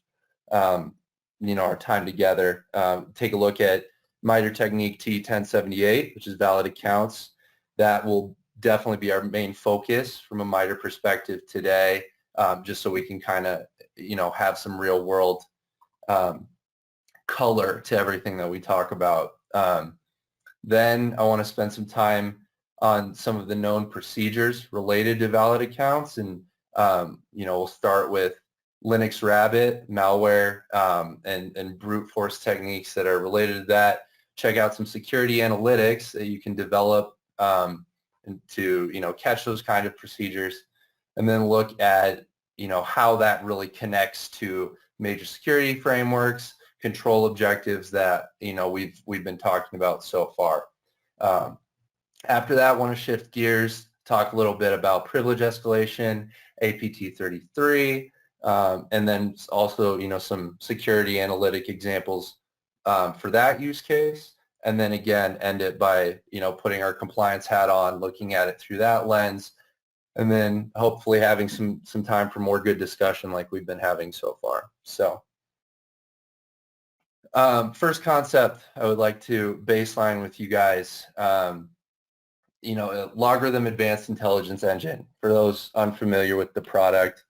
our time together. Take a look at MITRE Technique T1078, which is valid accounts. That will definitely be our main focus from a MITRE perspective today, just so we can kind of have some real world color to everything that we talk about. Then I want to spend some time on some of the known procedures related to valid accounts, and we'll start with Linux Rabbit, malware, and brute force techniques that are related to that. Check out some security analytics that you can develop to catch those kind of procedures, and then look at how that really connects to major security frameworks, control objectives that we've been talking about so far. After that, I want to shift gears, talk a little bit about privilege escalation, APT 33, and then also some security analytic examples for that use case, and then again end it by, putting our compliance hat on, looking at it through that lens, and then hopefully having some time for more good discussion like we've been having so far. So first concept I would like to baseline with you guys, LogRhythm Advanced Intelligence Engine. For those unfamiliar with the product,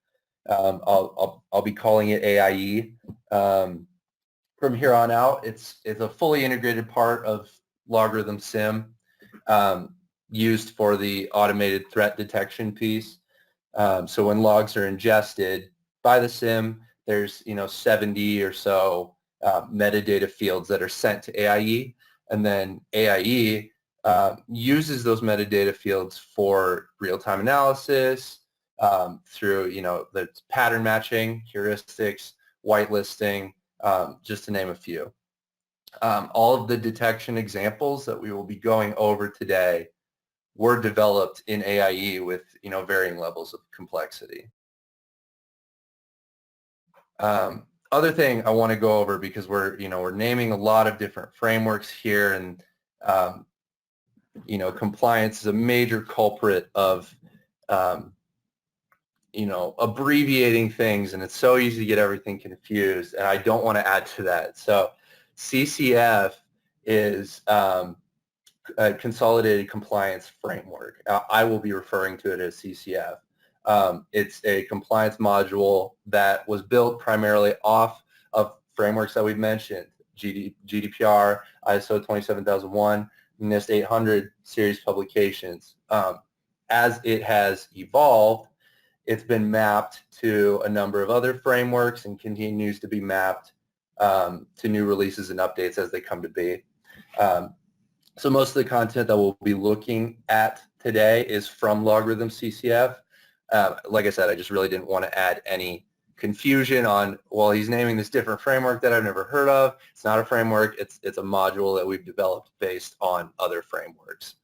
I'll be calling it AIE. From here on out, it's a fully integrated part of LogRhythm SIEM, used for the automated threat detection piece. So when logs are ingested by the SIEM, there's 70 or so metadata fields that are sent to AIE, and then AIE uses those metadata fields for real-time analysis, through the pattern matching, heuristics, whitelisting, just to name a few. All of the detection examples that we will be going over today were developed in AIE with varying levels of complexity. Other thing I want to go over, because we're naming a lot of different frameworks here, and compliance is a major culprit of abbreviating things, and it's so easy to get everything confused, and I don't want to add to that. So CCF is a Consolidated Compliance Framework. I will be referring to it as CCF. It's a compliance module that was built primarily off of frameworks that we've mentioned: GDPR, ISO 27001, NIST 800 series publications. As it has evolved, it's been mapped to a number of other frameworks and continues to be mapped to new releases and updates as they come to be. So most of the content that we'll be looking at today is from LogRhythm CCF. Like I said, I just really didn't want to add any confusion on, well, he's naming this different framework that I've never heard of. It's not a framework. It's a module that we've developed based on other frameworks.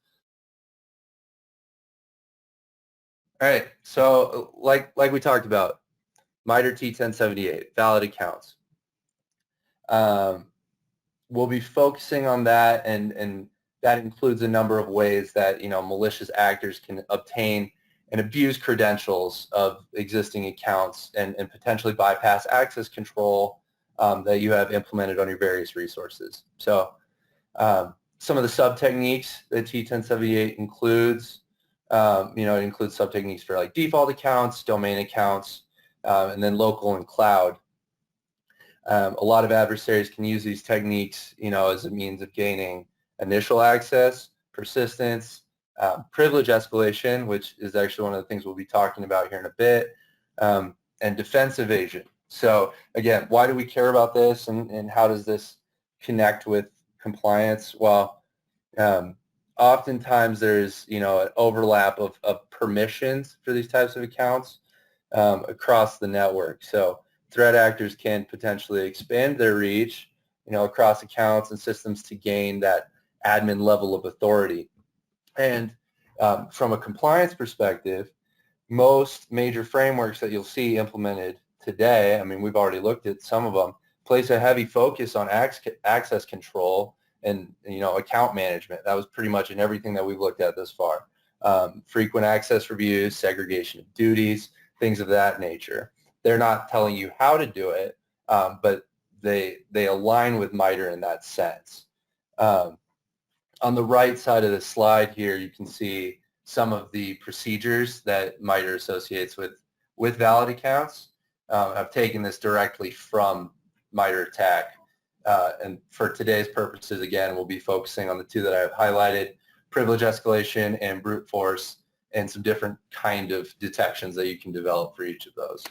All right, so like we talked about, MITRE T1078, valid accounts. We'll be focusing on that, and that includes a number of ways that malicious actors can obtain and abuse credentials of existing accounts and potentially bypass access control that you have implemented on your various resources. So some of the sub-techniques that T1078 includes, it includes sub-techniques for like default accounts, domain accounts, and then local and cloud. A lot of adversaries can use these techniques, as a means of gaining initial access, persistence, privilege escalation, which is actually one of the things we'll be talking about here in a bit, and defense evasion. So again, why do we care about this, and how does this connect with compliance? Well, oftentimes there's an overlap of permissions for these types of accounts across the network. So threat actors can potentially expand their reach, across accounts and systems to gain that admin level of authority. And from a compliance perspective, most major frameworks that you'll see implemented today, I mean, we've already looked at some of them, place a heavy focus on access control and account management. That was pretty much in everything that we've looked at this far. Frequent access reviews, segregation of duties, things of that nature. They're not telling you how to do it, but they align with MITRE in that sense. On the right side of the slide here, you can see some of the procedures that MITRE associates with valid accounts. I've taken this directly from MITRE Attack. And for today's purposes, again, we'll be focusing on the two that I've highlighted: privilege escalation and brute force, and some different kind of detections that you can develop for each of those.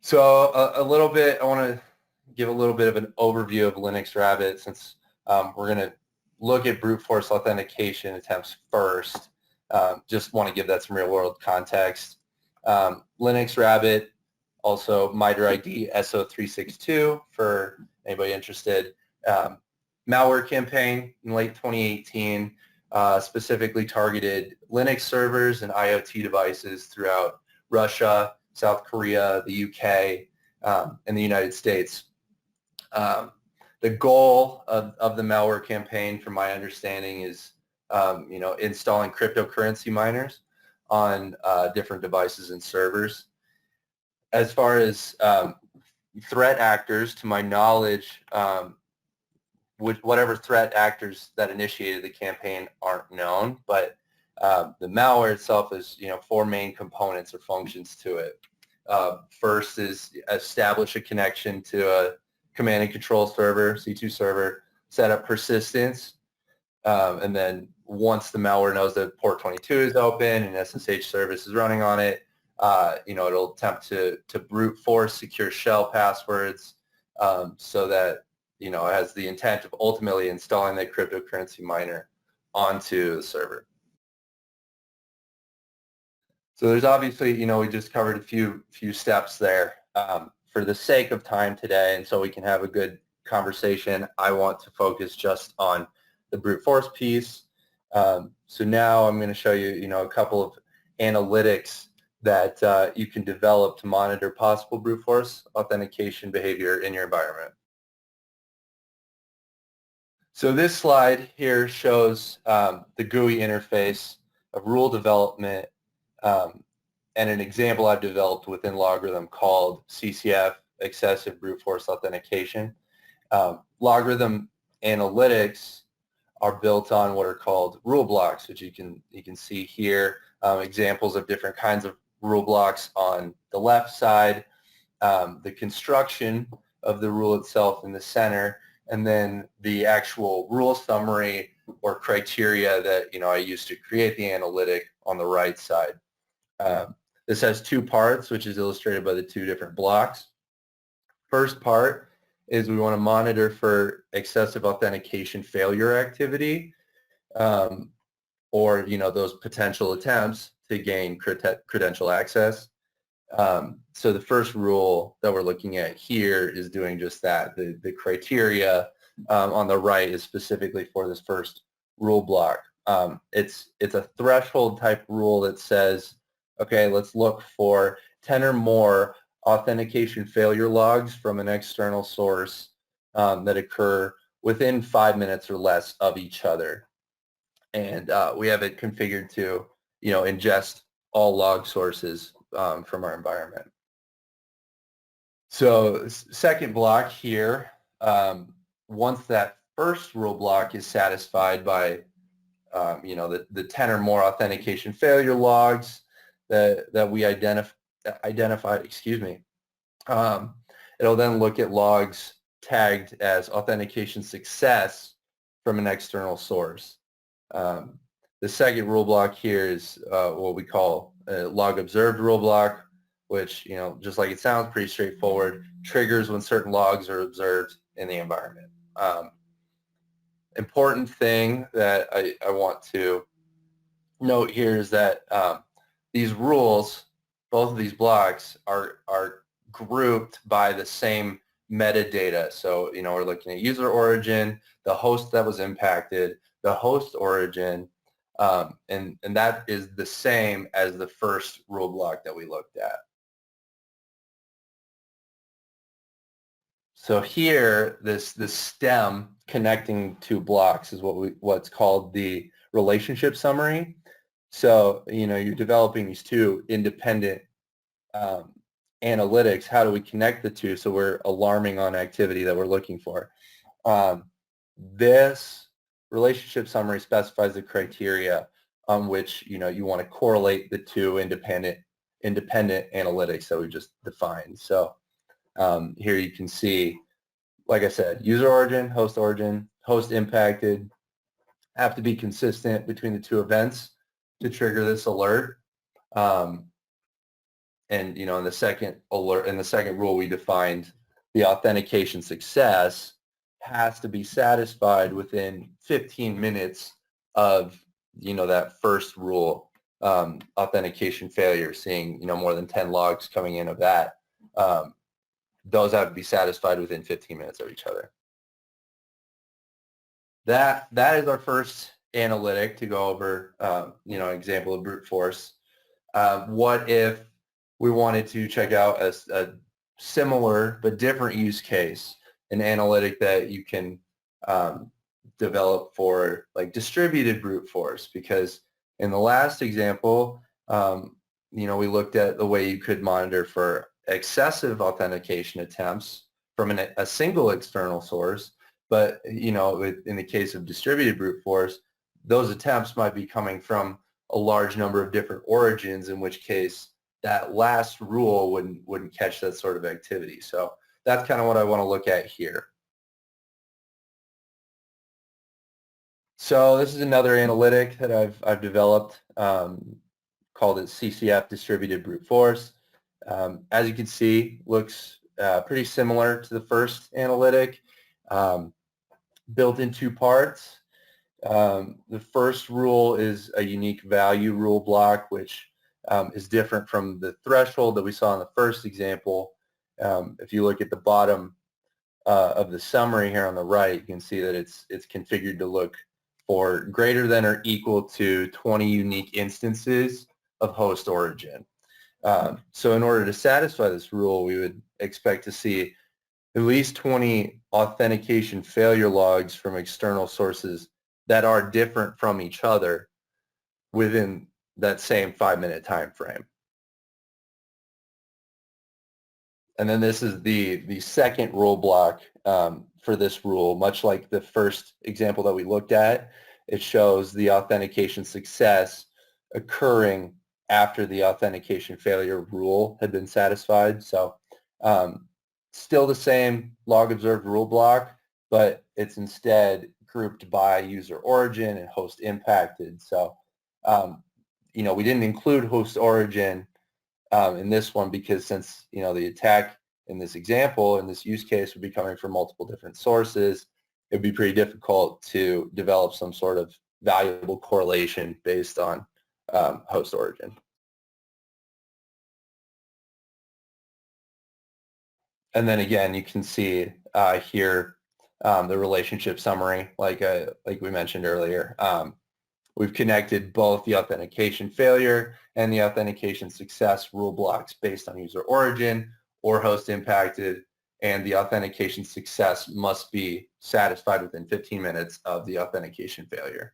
So a little bit, I want to give a little bit of an overview of Linux Rabbit, since we're going to look at brute force authentication attempts first. Just want to give that some real world context. Linux Rabbit, also MITRE ID SO362 for anybody interested. Malware campaign in late 2018 specifically targeted Linux servers and IoT devices throughout Russia, South Korea, the UK, and the United States. The goal of the malware campaign, from my understanding, is installing cryptocurrency miners on different devices and servers. As far as threat actors, to my knowledge, whatever threat actors that initiated the campaign aren't known, but the malware itself is, 4 main components or functions to it. First is establish a connection to a command and control server, C2 server, set up persistence, and then once the malware knows that port 22 is open and SSH service is running on it, it'll attempt to brute force secure shell passwords so that, it has the intent of ultimately installing that cryptocurrency miner onto the server. So there's obviously, we just covered a few steps there. For the sake of time today, and so we can have a good conversation, I want to focus just on the brute force piece. So now I'm going to show you, a couple of analytics that you can develop to monitor possible brute force authentication behavior in your environment. So this slide here shows the GUI interface of rule development and an example I've developed within LogRhythm called CCF, Excessive Brute Force Authentication. LogRhythm analytics are built on what are called rule blocks, which you can see here, examples of different kinds of rule blocks on the left side, the construction of the rule itself in the center, and then the actual rule summary or criteria that I use to create the analytic on the right side. This has 2 parts, which is illustrated by the 2 different blocks. First part is we want to monitor for excessive authentication failure activity, or those potential attempts to gain credential access. So the first rule that we're looking at here is doing just that. The criteria on the right is specifically for this first rule block. It's a threshold type rule that says, okay, let's look for 10 or more authentication failure logs from an external source that occur within 5 minutes or less of each other. And we have it configured to, ingest all log sources from our environment. So second block here, once that first rule block is satisfied by, the 10 or more authentication failure logs that we identified, it'll then look at logs tagged as authentication success from an external source. The second rule block here is what we call a log observed rule block, which, just like it sounds, pretty straightforward, triggers when certain logs are observed in the environment. Important thing that I want to note here is that these rules, both of these blocks, are grouped by the same metadata. So, we're looking at user origin, the host that was impacted, the host origin, and that is the same as the first rule block that we looked at. So here, this stem connecting 2 blocks is what's called the relationship summary. So, you're developing these 2 independent analytics. How do we connect the 2 so we're alarming on activity that we're looking for? This relationship summary specifies the criteria on which, you want to correlate the 2 independent analytics that we just defined. So here you can see, like I said, user origin, host impacted, have to be consistent between the 2 events to trigger this alert. And in the second rule, we defined the authentication success has to be satisfied within 15 minutes of that first rule, authentication failure, seeing more than 10 logs coming in of that. Those have to be satisfied within 15 minutes of each other. That is our first analytic to go over, an example of brute force. What if we wanted to check out a similar but different use case an analytic that you can develop for like distributed brute force, because in the last example, we looked at the way you could monitor for excessive authentication attempts from a single external source. But, in the case of distributed brute force, those attempts might be coming from a large number of different origins, in which case that last rule wouldn't catch that sort of activity. So that's kind of what I want to look at here. So this is another analytic that I've developed, called it CCF, distributed brute force. As you can see, looks pretty similar to the first analytic, built in two parts. The first rule is a unique value rule block, which is different from the threshold that we saw in the first example. If you look at the bottom of the summary here on the right, you can see that it's configured to look for greater than or equal to 20 unique instances of host origin. So in order to satisfy this rule, we would expect to see at least 20 authentication failure logs from external sources that are different from each other within that same 5-minute time frame. And then this is the second rule block for this rule. Much like the first example that we looked at, it shows the authentication success occurring after the authentication failure rule had been satisfied. So still the same log observed rule block, but it's instead grouped by user origin and host impacted. So, we didn't include host origin in this one because since, the attack in this example, in this use case, would be coming from multiple different sources, it would be pretty difficult to develop some sort of valuable correlation based on host origin. And then again, you can see here the relationship summary, like we mentioned earlier. We've connected both the authentication failure and the authentication success rule blocks based on user origin or host impacted, and the authentication success must be satisfied within 15 minutes of the authentication failure.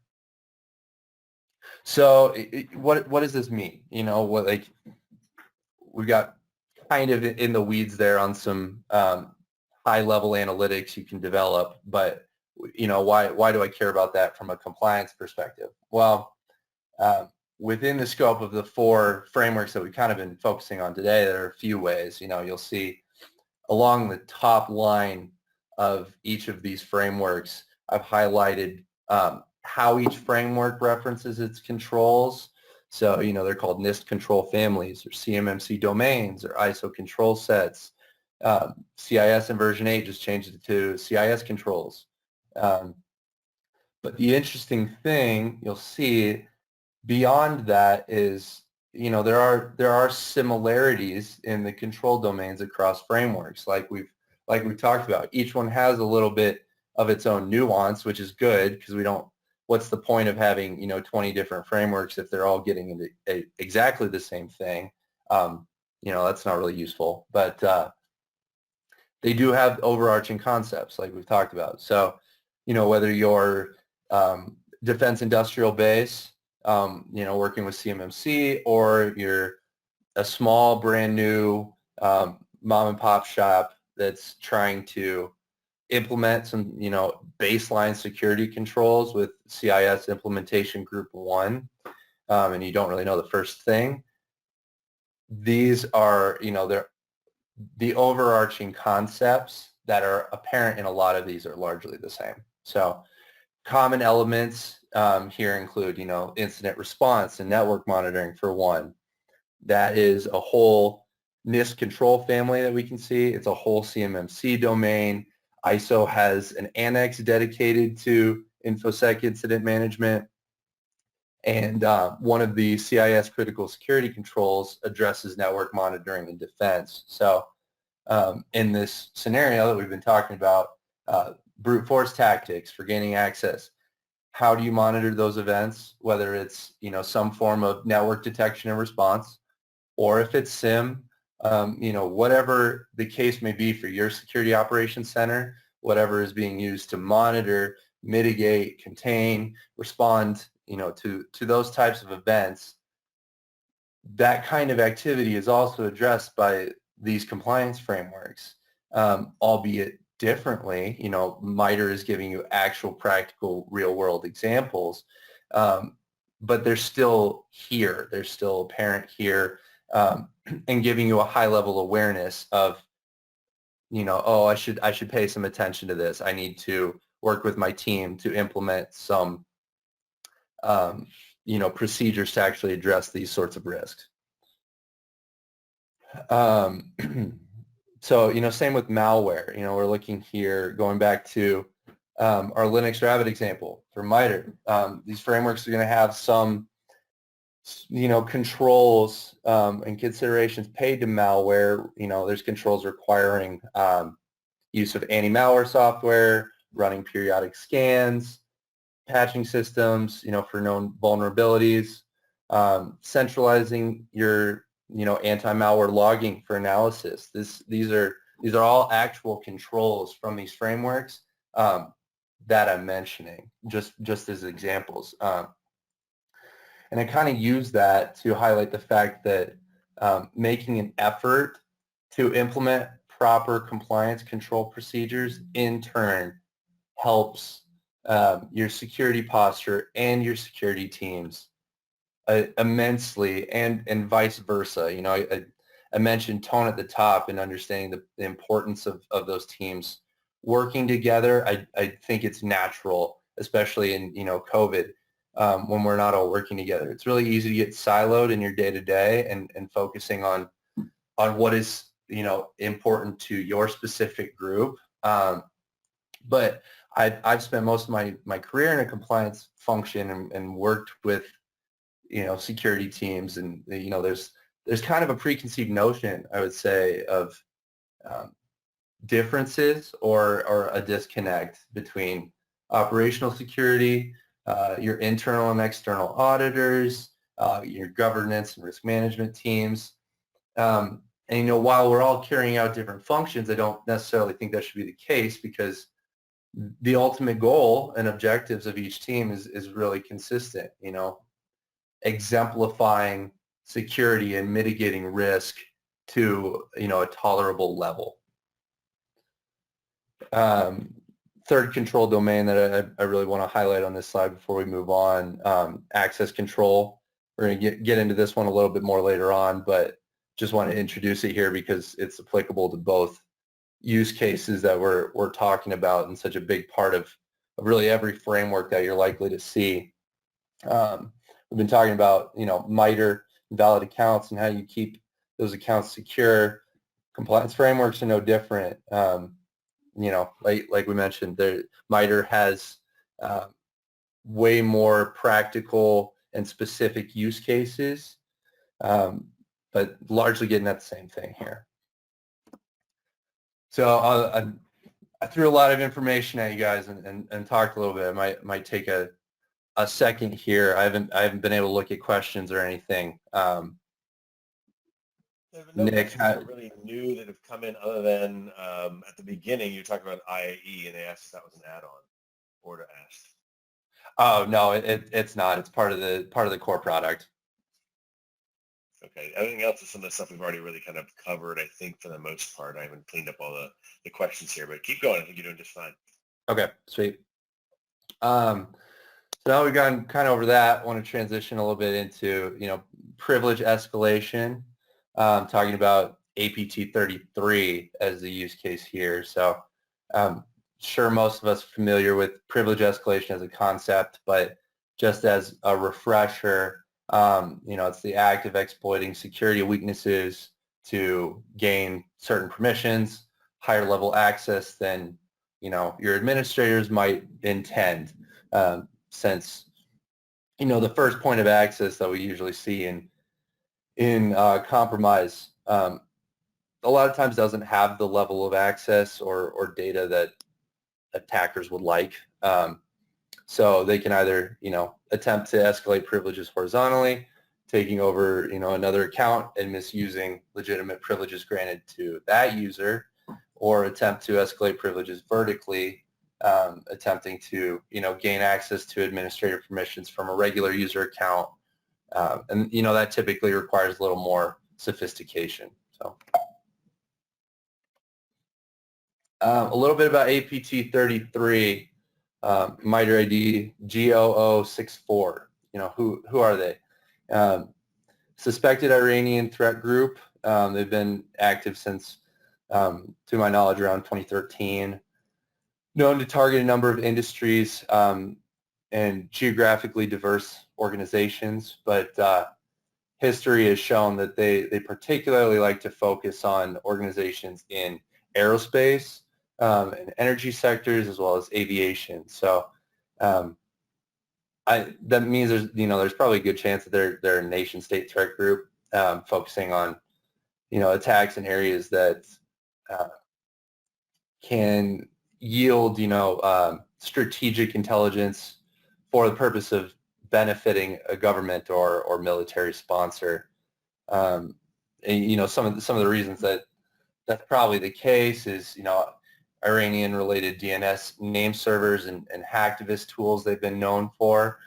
So what does this mean? We've got kind of in the weeds there on some high-level analytics you can develop, but why do I care about that from a compliance perspective? Well, within the scope of the 4 frameworks that we've kind of been focusing on today, there are a few ways. You'll see along the top line of each of these frameworks, I've highlighted how each framework references its controls. So, they're called NIST control families or CMMC domains or ISO control sets. CIS in version 8 just changed it to CIS controls. But the interesting thing you'll see beyond that is, there are similarities in the control domains across frameworks, like we've talked about. Each one has a little bit of its own nuance, which is good because what's the point of having 20 different frameworks if they're all getting into exactly the same thing? That's not really useful. But they do have overarching concepts like we've talked about. So, whether you're defense industrial base, working with CMMC, or you're a small, brand new mom and pop shop that's trying to implement some, baseline security controls with CIS implementation group 1, and you don't really know the first thing. These are, they're the overarching concepts that are apparent in a lot of these are largely the same. So common elements here include, incident response and network monitoring for one. That is a whole NIST control family that we can see. It's a whole CMMC domain. ISO has an annex dedicated to InfoSec incident management. And one of the CIS critical security controls addresses network monitoring and defense. So in this scenario that we've been talking about, brute force tactics for gaining access, how do you monitor those events, whether it's some form of network detection and response, or if it's SIEM, whatever the case may be for your security operations center, whatever is being used to monitor, mitigate, contain, respond, to those types of events. That kind of activity is also addressed by these compliance frameworks, albeit differently. MITRE is giving you actual practical real-world examples, but they're still here. They're still apparent here, and giving you a high-level awareness of, oh, I should pay some attention to this. I need to work with my team to implement some, procedures to actually address these sorts of risks. So, same with malware. We're looking here, going back to our Linux Rabbit example for MITRE. These frameworks are going to have some, controls and considerations paid to malware. There's controls requiring use of anti-malware software, running periodic scans, patching systems, for known vulnerabilities, centralizing your, anti-malware logging for analysis. These are all actual controls from these frameworks that I'm mentioning, just as examples. And I kind of use that to highlight the fact that making an effort to implement proper compliance control procedures in turn helps your security posture and your security teams immensely, and vice versa. I mentioned tone at the top and understanding the importance of those teams working together. I think it's natural, especially in COVID, when we're not all working together. It's really easy to get siloed in your day-to-day and focusing on what is important to your specific group. But I've spent most of my career in a compliance function and worked with security teams, and there's kind of a preconceived notion, I would say, of differences or a disconnect between operational security, your internal and external auditors, your governance and risk management teams. And while we're all carrying out different functions, I don't necessarily think that should be the case, because the ultimate goal and objectives of each team is really consistent, exemplifying security and mitigating risk to, a tolerable level. Third control domain that I really want to highlight on this slide before we move on, access control. We're going to get into this one a little bit more later on, but just want to introduce it here because it's applicable to both use cases that we're talking about, and such a big part of really every framework that you're likely to see. We've been talking about, MITRE, valid accounts, and how you keep those accounts secure. Compliance frameworks are no different. Like we mentioned, MITRE has way more practical and specific use cases, but largely getting at the same thing here. So I threw a lot of information at you guys and talked a little bit. It might take a second here. I haven't been able to look at questions or anything. There have been no questions that are really new that have come in, other than at the beginning you talked about IAE, and they asked if that was an add-on. Or asked. Oh no, it's not. It's part of the core product. Okay. Everything else is some of the stuff we've already really kind of covered, I think, for the most part. I haven't cleaned up all the questions here, but keep going. I think you're doing just fine. Okay, sweet. So now we've gone kind of over that. I want to transition a little bit into, privilege escalation, talking about APT 33 as the use case here. So sure most of us are familiar with privilege escalation as a concept, but just as a refresher, it's the act of exploiting security weaknesses to gain certain permissions, higher level access than, your administrators might intend, since, the first point of access that we usually see in compromise, a lot of times doesn't have the level of access or data that attackers would like. So they can either, attempt to escalate privileges horizontally, taking over, another account and misusing legitimate privileges granted to that user, or attempt to escalate privileges vertically, attempting to, gain access to administrative permissions from a regular user account. And, that typically requires a little more sophistication. So a little bit about APT 33, MITRE ID G0064. Who are they? Suspected Iranian threat group. They've been active since, to my knowledge, around 2013. Known to target a number of industries and geographically diverse organizations, but history has shown that they particularly like to focus on organizations in aerospace and energy sectors as well as aviation. So that means there's probably a good chance that they're a nation-state threat group focusing on attacks in areas that can yield strategic intelligence for the purpose of benefiting a government or military sponsor. And, some of the reasons that's probably the case is Iranian-related DNS name servers and hacktivist tools they've been known for.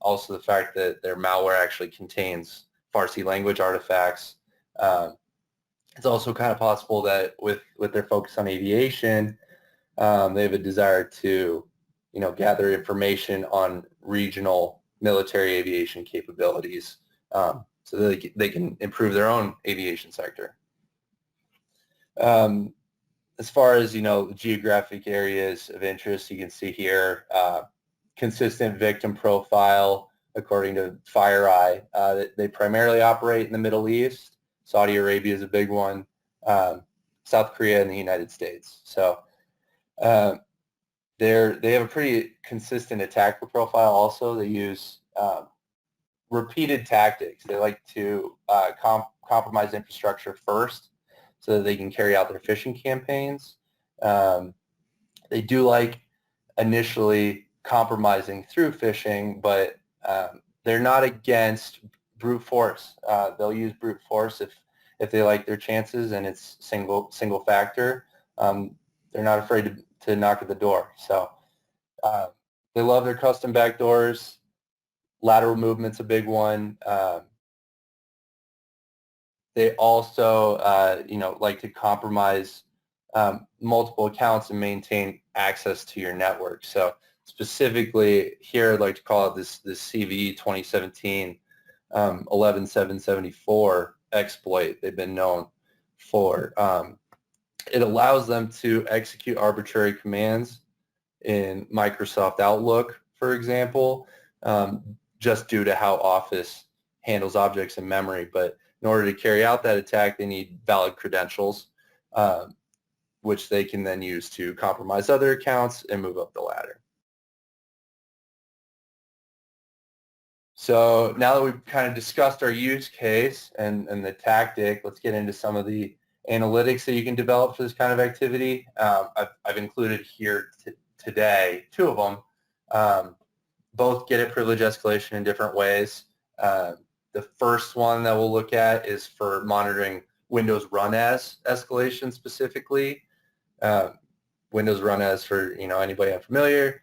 Also the fact that their malware actually contains Farsi language artifacts. It's also kind of possible that with their focus on aviation, they have a desire to, gather information on regional military aviation capabilities so that they can improve their own aviation sector. As far as, geographic areas of interest, you can see here, consistent victim profile according to FireEye. They primarily operate in the Middle East. Saudi Arabia is a big one, South Korea, and the United States. So they have a pretty consistent attacker profile also. They use repeated tactics. They like to compromise infrastructure first so that they can carry out their phishing campaigns. They do like initially compromising through phishing, but they're not against brute force. They'll use brute force if they like their chances and it's single factor. They're not afraid to knock at the door. So they love their custom backdoors. Lateral movement's a big one. They also, like to compromise multiple accounts and maintain access to your network. So specifically here, I'd like to call it this CVE 2017 11774 exploit they've been known for. It allows them to execute arbitrary commands in Microsoft Outlook, for example, just due to how Office handles objects in memory. But in order to carry out that attack, they need valid credentials, which they can then use to compromise other accounts and move up the ladder. So now that we've kind of discussed our use case and the tactic, let's get into some of the analytics that you can develop for this kind of activity. I've included here today 2 of them. Both get at privilege escalation in different ways. The first one that we'll look at is for monitoring Windows run as escalation specifically. Windows run as, for anybody unfamiliar,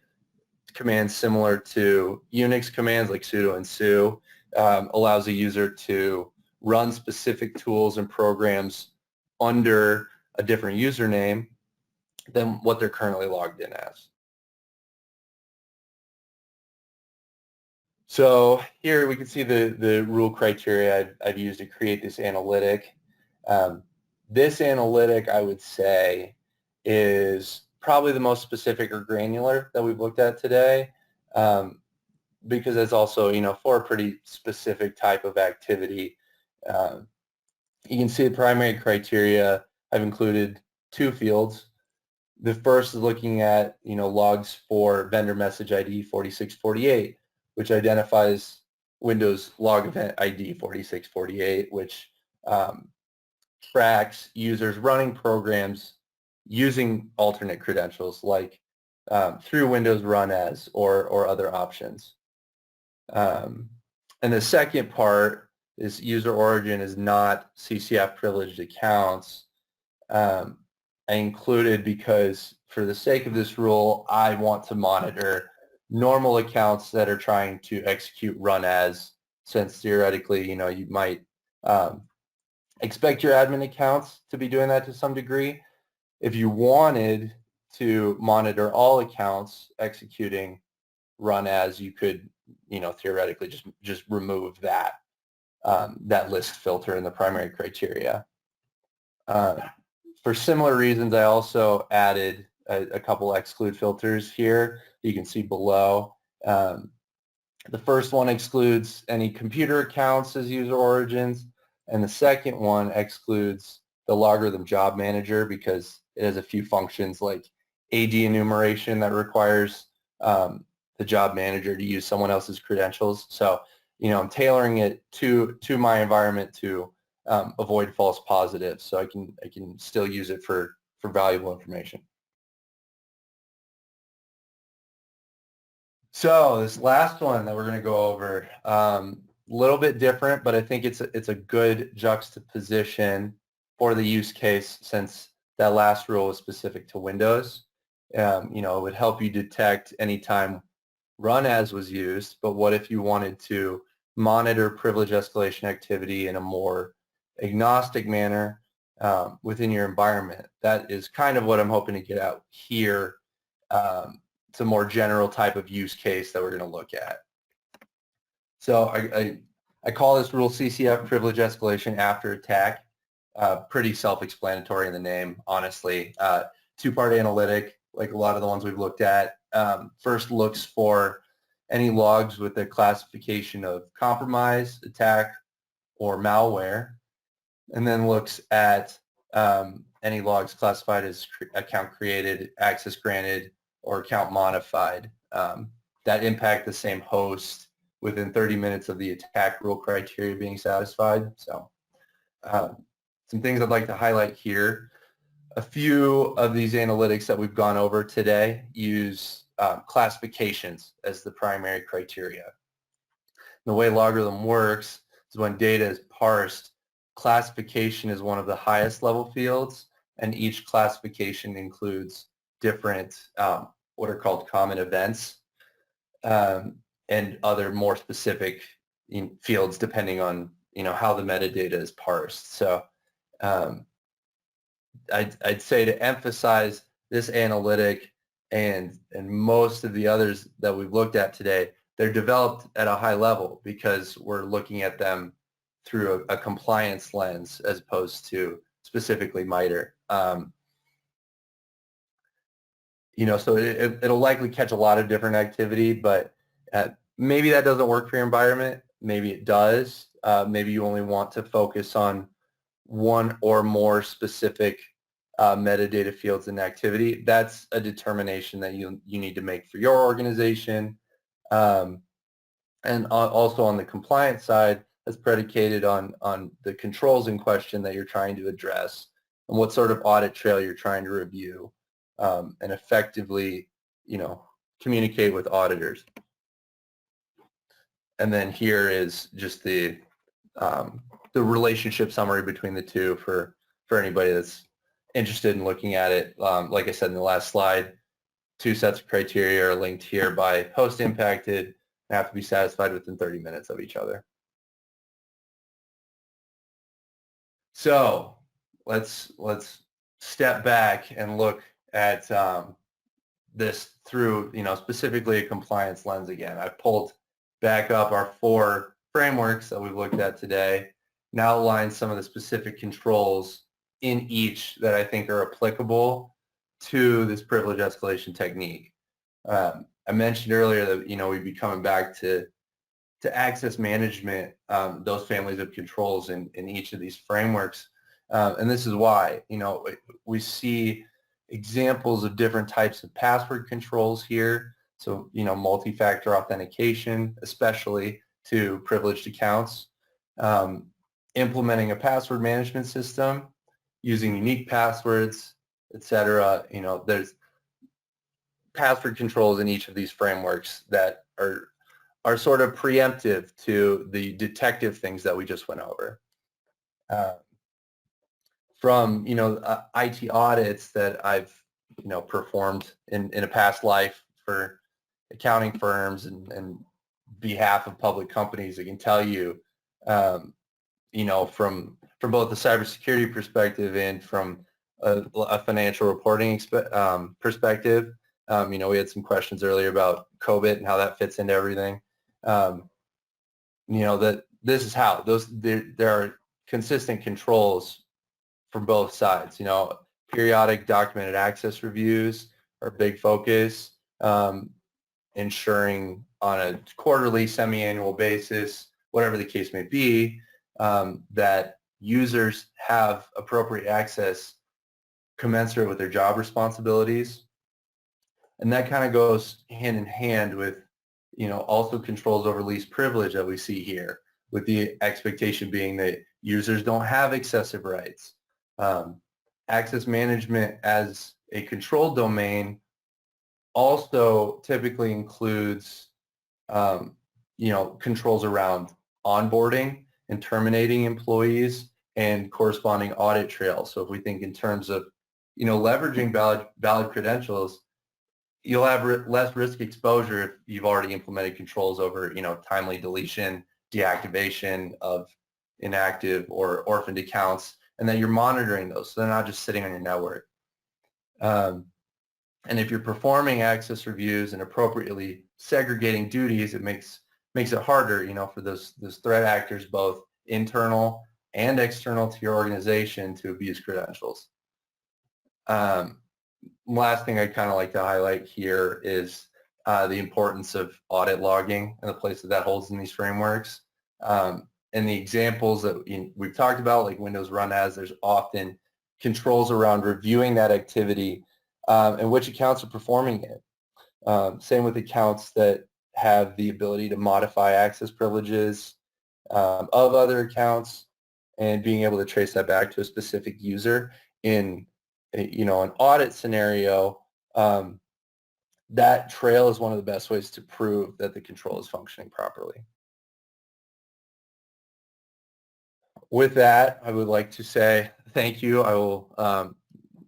commands similar to Unix commands like sudo and su, allows a user to run specific tools and programs under a different username than what they're currently logged in as. So here we can see the rule criteria I've used to create this analytic. This analytic, I would say, is probably the most specific or granular that we've looked at today, because it's also, for a pretty specific type of activity. You can see the primary criteria. I've included 2 fields. The first is looking at, logs for vendor message ID 4648, which identifies Windows log event ID 4648, which tracks users running programs using alternate credentials like through Windows run as or other options. And the second part is user origin is not CCF privileged accounts. I included because for the sake of this rule, I want to monitor normal accounts that are trying to execute run as, since theoretically, you might expect your admin accounts to be doing that to some degree. If you wanted to monitor all accounts executing run as, you could, theoretically just remove that that list filter in the primary criteria. For similar reasons, I also added a couple exclude filters here. You can see below. The first one excludes any computer accounts as user origins, and the second one excludes the LogRhythm job manager because it has a few functions like AD enumeration that requires the job manager to use someone else's credentials. So, I'm tailoring it to my environment to avoid false positives, so I can still use it for valuable information. So this last one that we're going to go over, a little bit different, but I think it's a good juxtaposition for the use case, since that last rule is specific to Windows. It would help you detect anytime run as was used, but what if you wanted to monitor privilege escalation activity in a more agnostic manner within your environment? That is kind of what I'm hoping to get out here. It's a more general type of use case that we're going to look at. So I call this rule CCF, privilege escalation after attack. Pretty self-explanatory in the name, honestly. Two-part analytic, like a lot of the ones we've looked at. First looks for any logs with a classification of compromise, attack, or malware, and then looks at any logs classified as account created, access granted, or account modified that impact the same host within 30 minutes of the attack rule criteria being satisfied. So some things I'd like to highlight here. A few of these analytics that we've gone over today use classifications as the primary criteria. The way LogRhythm works is when data is parsed, classification is one of the highest level fields, and each classification includes different what are called common events and other more specific fields depending on how the metadata is parsed. So I'd say to emphasize this analytic and most of the others that we've looked at today, they're developed at a high level because we're looking at them through a compliance lens as opposed to specifically MITRE. So it'll likely catch a lot of different activity, but maybe that doesn't work for your environment. Maybe it does. Maybe you only want to focus on one or more specific metadata fields and activity. That's a determination that you need to make for your organization. And also on the compliance side, that's predicated on the controls in question that you're trying to address and what sort of audit trail you're trying to review and effectively, communicate with auditors. And then here is just the relationship summary between the two for anybody that's interested in looking at it. Like I said in the last slide, two sets of criteria are linked here by host impacted and have to be satisfied within 30 minutes of each other. So let's step back and look at this through, specifically a compliance lens again. I've pulled back up our 4 frameworks that we've looked at today, now outline some of the specific controls in each that I think are applicable to this privilege escalation technique. I mentioned earlier that, we'd be coming back to access management, those families of controls in each of these frameworks. And this is why, we see examples of different types of password controls here. So, multi-factor authentication, especially to privileged accounts, implementing a password management system, using unique passwords, etc. There's password controls in each of these frameworks that are sort of preemptive to the detective things that we just went over. from, IT audits that I've, performed in a past life for accounting firms and behalf of public companies, I can tell you, from both the cybersecurity perspective and from a financial reporting perspective. We had some questions earlier about COVID and how that fits into everything. That this is how there are consistent controls from both sides. Periodic documented access reviews are a big focus, ensuring on a quarterly, semi-annual basis, whatever the case may be, that users have appropriate access commensurate with their job responsibilities. And that kind of goes hand in hand with, also controls over least privilege that we see here, with the expectation being that users don't have excessive rights. Access management as a control domain also typically includes, controls around onboarding and terminating employees and corresponding audit trails. So if we think in terms of, leveraging valid credentials, you'll have less risk exposure if you've already implemented controls over, timely deletion, deactivation of inactive or orphaned accounts, and that you're monitoring those, so they're not just sitting on your network. And if you're performing access reviews and appropriately segregating duties, it makes it harder, for those threat actors, both internal and external to your organization, to abuse credentials. Last thing I'd kind of like to highlight here is the importance of audit logging and the place that holds in these frameworks. And the examples that we've talked about, like Windows Run As, there's often controls around reviewing that activity and which accounts are performing it. Same with accounts that have the ability to modify access privileges of other accounts and being able to trace that back to a specific user in an audit scenario. That trail is one of the best ways to prove that the control is functioning properly. With that, I would like to say thank you. I will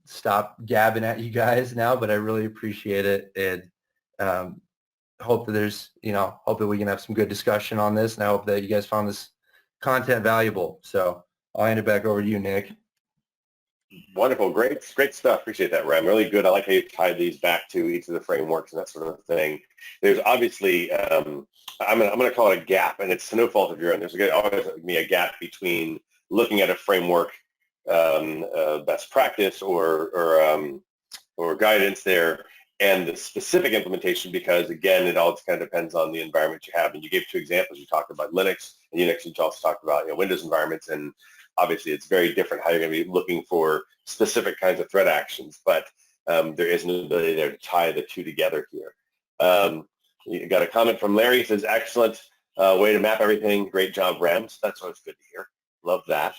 stop gabbing at you guys now, but I really appreciate it, and hope that there's, hope that we can have some good discussion on this, and I hope that you guys found this content valuable. So I'll hand it back over to you, Nick. Wonderful. Great stuff. Appreciate that, Rem. Really good. I like how you tied these back to each of the frameworks and that sort of thing. There's obviously, I'm going to call it a gap, and it's no fault of your own. There's always be a gap between looking at a framework best practice or guidance there and the specific implementation, because again, it all just kind of depends on the environment you have. And you gave two examples. You talked about Linux and Unix, and you also talked about Windows environments, and obviously it's very different how you're going to be looking for specific kinds of threat actions, but there is an ability there to tie the two together here. You got a comment from Larry. He says, excellent way to map everything. Great job, Rams. That's always good to hear. Love that.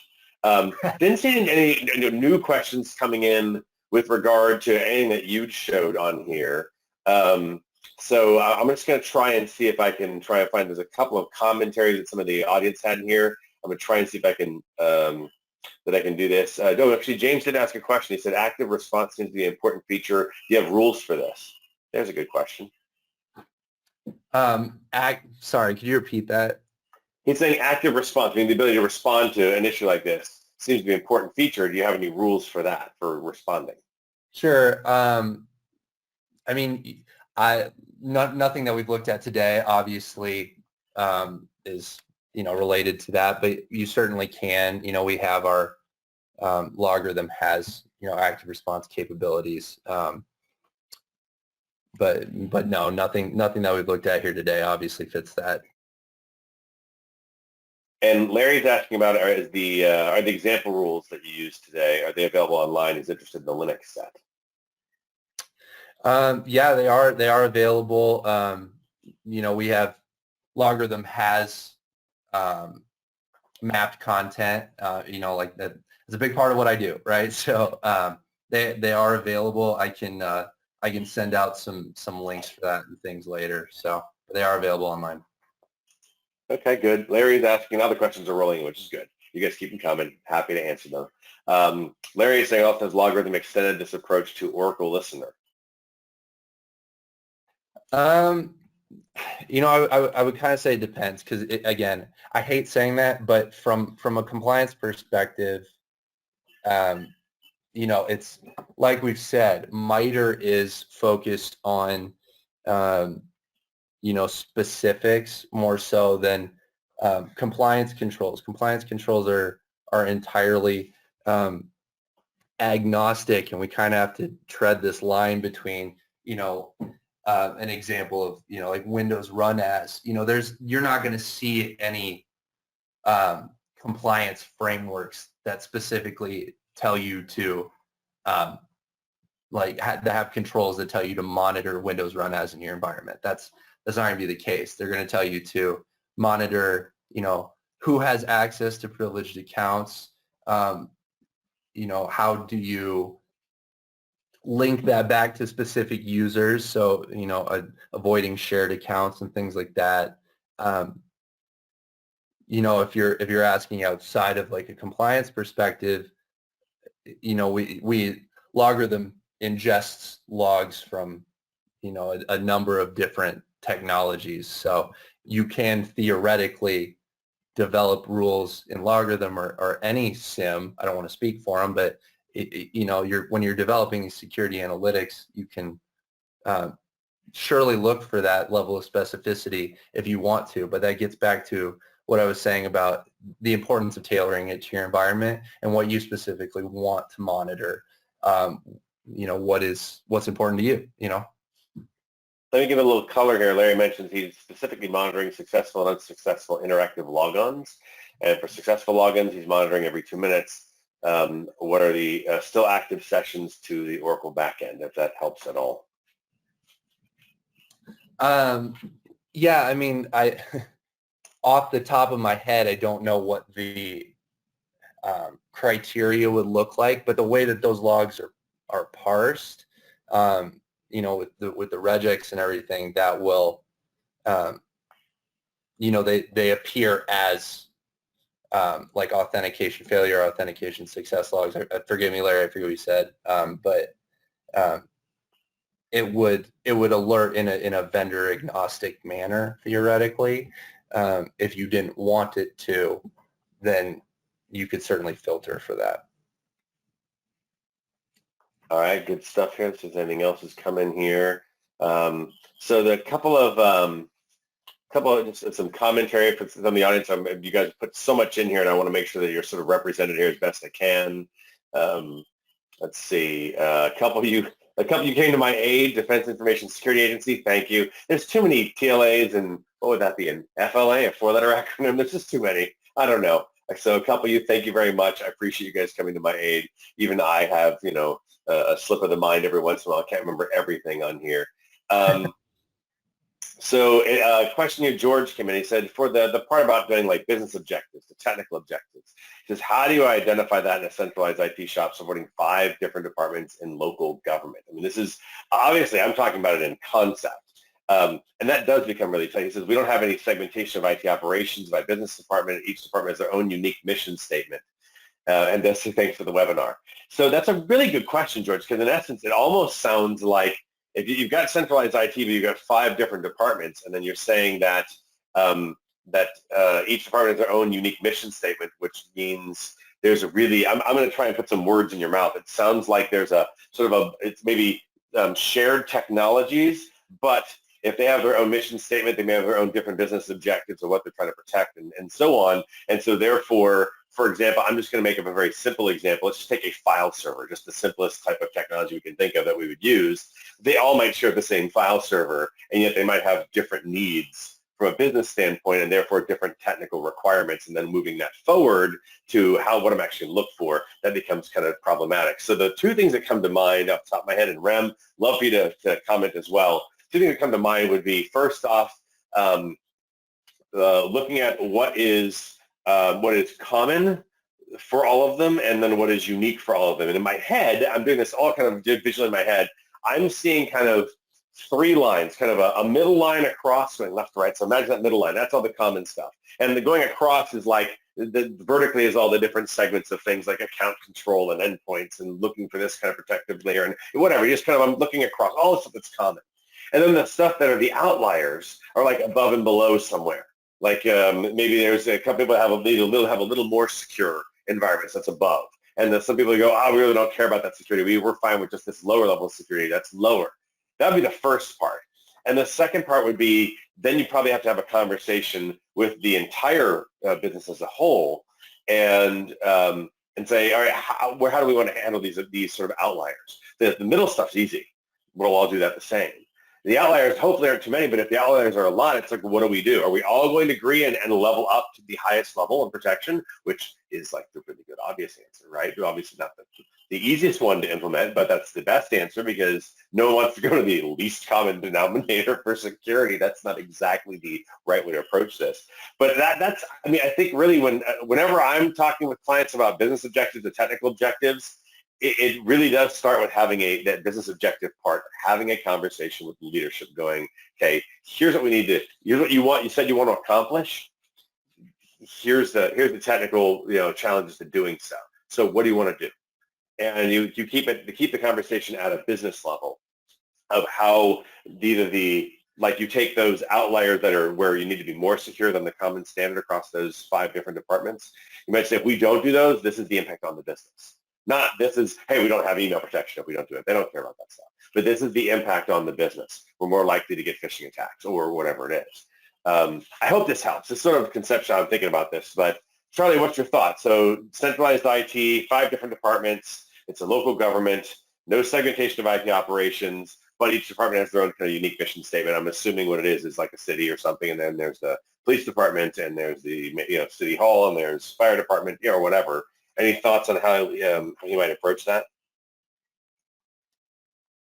Didn't see any new questions coming in with regard to anything that you showed on here. So I'm just going to try and see if I can try and find, there's a couple of commentaries that some of the audience had in here. I'm going to try and see if I can, that I can do this. No, actually, James did ask a question. He said, active response seems to be an important feature. Do you have rules for this? There's a good question. Sorry, could you repeat that? He's saying active response, meaning the ability to respond to an issue like this seems to be an important feature. Do you have any rules for that, for responding? Sure. I mean, nothing that we've looked at today, obviously, is related to that, but you certainly can. We have our LogRhythm has active response capabilities, but no, nothing that we've looked at here today obviously fits that. And Larry's asking about are the example rules that you use today, are they available online? He's interested in the Linux set. Yeah, they are available. We have LogRhythm has mapped content, like that is a big part of what I do, right? So they are available. I can send out some links for that and things later. So they are available online. Okay, good. Larry's asking, other questions are rolling in, which is good. You guys keep them coming. Happy to answer them. Larry is saying also has LogRhythm extended this approach to Oracle Listener? I would kind of say it depends because, again, I hate saying that, but from a compliance perspective, it's like we've said, MITRE is focused on, specifics more so than compliance controls. Compliance controls are entirely agnostic, and we kind of have to tread this line between, an example of, like Windows run as, you're not going to see any compliance frameworks that specifically tell you to have controls that tell you to monitor Windows run as in your environment. That's not going to be the case. They're going to tell you to monitor, who has access to privileged accounts, how do you link that back to specific users, so avoiding shared accounts and things like that. If you're asking outside of like a compliance perspective, we LogRhythm ingests logs from a number of different technologies, so you can theoretically develop rules in LogRhythm or any SIEM. I don't want to speak for them, but when you're developing these security analytics, you can surely look for that level of specificity if you want to. But that gets back to what I was saying about the importance of tailoring it to your environment and what you specifically want to monitor. What's important to you. Let me give a little color here. Larry mentions he's specifically monitoring successful and unsuccessful interactive logons. And for successful logins, he's monitoring every 2 minutes. What are the still active sessions to the Oracle backend, if that helps at all? Yeah, I mean, off the top of my head, I don't know what the criteria would look like, but the way that those logs are parsed, with the regex and everything, that will, they appear as like authentication failure, authentication success logs. Forgive me, Larry, I forget what you said, but it would alert in a vendor agnostic manner theoretically. If you didn't want it to, then you could certainly filter for that. All right, good stuff here. If there's anything else that's come in here. So the couple of just some commentary from the audience. You guys put so much in here, and I want to make sure that you're sort of represented here as best I can. Let's see, a couple of you came to my aid, Defense Information Security Agency. Thank you. There's too many TLAs, and what would that be, an FLA, a 4-letter acronym? There's just too many. I don't know. So a couple of you, thank you very much. I appreciate you guys coming to my aid. Even I have, a slip of the mind every once in a while. I can't remember everything on here. So a question here, George came in. He said, for the part about doing like business objectives, the technical objectives, he says, how do you identify that in a centralized IT shop supporting 5 different departments in local government? I mean, this is, obviously, I'm talking about it in concept. And that does become really tight. He says, we don't have any segmentation of IT operations by business department. Each department has their own unique mission statement. And that's thanks for the webinar. So that's a really good question, George, because in essence, it almost sounds like if you've got centralized IT, but you've got 5 different departments, and then you're saying that each department has their own unique mission statement, which means there's a really, I'm going to try and put some words in your mouth. It sounds like there's a sort of it's maybe shared technologies, but if they have their own mission statement, they may have their own different business objectives of what they're trying to protect and so on. And so therefore, for example, I'm just going to make up a very simple example. Let's just take a file server, just the simplest type of technology we can think of that we would use. They all might share the same file server, and yet they might have different needs from a business standpoint and therefore different technical requirements. And then moving that forward to what I'm actually looking for, that becomes kind of problematic. So the 2 things that come to mind off the top of my head, and Rem, love for you to comment as well. 2 things that come to mind would be, first off, looking at what is common for all of them, and then what is unique for all of them. And in my head, I'm doing this all kind of visually in my head. I'm seeing kind of 3 lines, kind of a middle line across, going left to right. So imagine that middle line. That's all the common stuff. And the going across is like vertically is all the different segments of things like account control and endpoints and looking for this kind of protective layer and whatever. Just kind of, I'm looking across all the stuff that's common. And then the stuff that are the outliers are like above and below somewhere. Like maybe there's a couple people that have a little more secure environments that's above. And then some people go, oh, we really don't care about that security. We're fine with just this lower level of security that's lower. That would be the first part. And the second part would be, then you probably have to have a conversation with the entire business as a whole and say, all right, how do we want to handle these sort of outliers? The middle stuff's easy. We'll all do that the same. The outliers hopefully aren't too many, but if the outliers are a lot, it's like, what do we do? Are we all going to agree and level up to the highest level of protection, which is like the really good obvious answer, right? Obviously not the easiest one to implement, but that's the best answer because no one wants to go to the least common denominator for security. That's not exactly the right way to approach this. But that's, I mean, I think really whenever I'm talking with clients about business objectives and technical objectives, it really does start with having that business objective part, having a conversation with the leadership going, okay, here's what we need to, here's what you want, you said you want to accomplish. Here's the technical, challenges to doing so. So what do you want to do? And you keep the conversation at a business level of how like you take those outliers that are where you need to be more secure than the common standard across those 5 different departments. You might say, if we don't do those, this is the impact on the business. Not this is, hey, we don't have email protection if we don't do it. They don't care about that stuff. But this is the impact on the business. We're more likely to get phishing attacks or whatever it is. I hope this helps. It's sort of conceptual. I'm thinking about this. But Charlie, what's your thoughts? So centralized IT, 5 different departments. It's a local government. No segmentation of IT operations. But each department has their own kind of unique mission statement. I'm assuming what it is like a city or something. And then there's the police department and there's the city hall and there's fire department or whatever. Any thoughts on how you might approach that?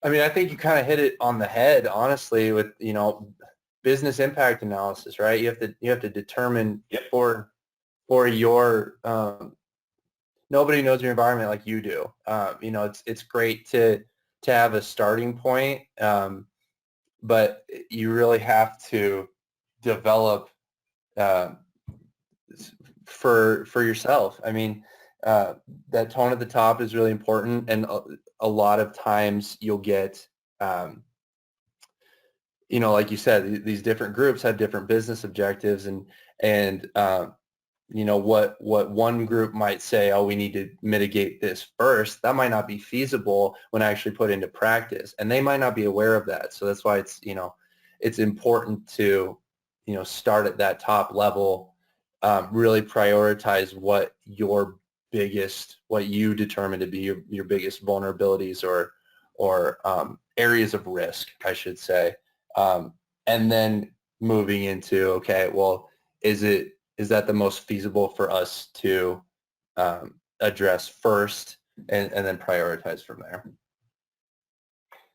I mean, I think you kind of hit it on the head, honestly, with, business impact analysis, right? You have to determine for your, nobody knows your environment like you do. It's great to have a starting point, but you really have to develop for yourself. I mean, that tone at the top is really important, and a lot of times you'll get, like you said, these different groups have different business objectives, and what one group might say, oh, we need to mitigate this first, that might not be feasible when actually put into practice, and they might not be aware of that. So that's why it's important to start at that top level, really prioritize what you determine to be your biggest vulnerabilities or areas of risk, I should say, and then moving into, okay, well, is that the most feasible for us to address first, and then prioritize from there.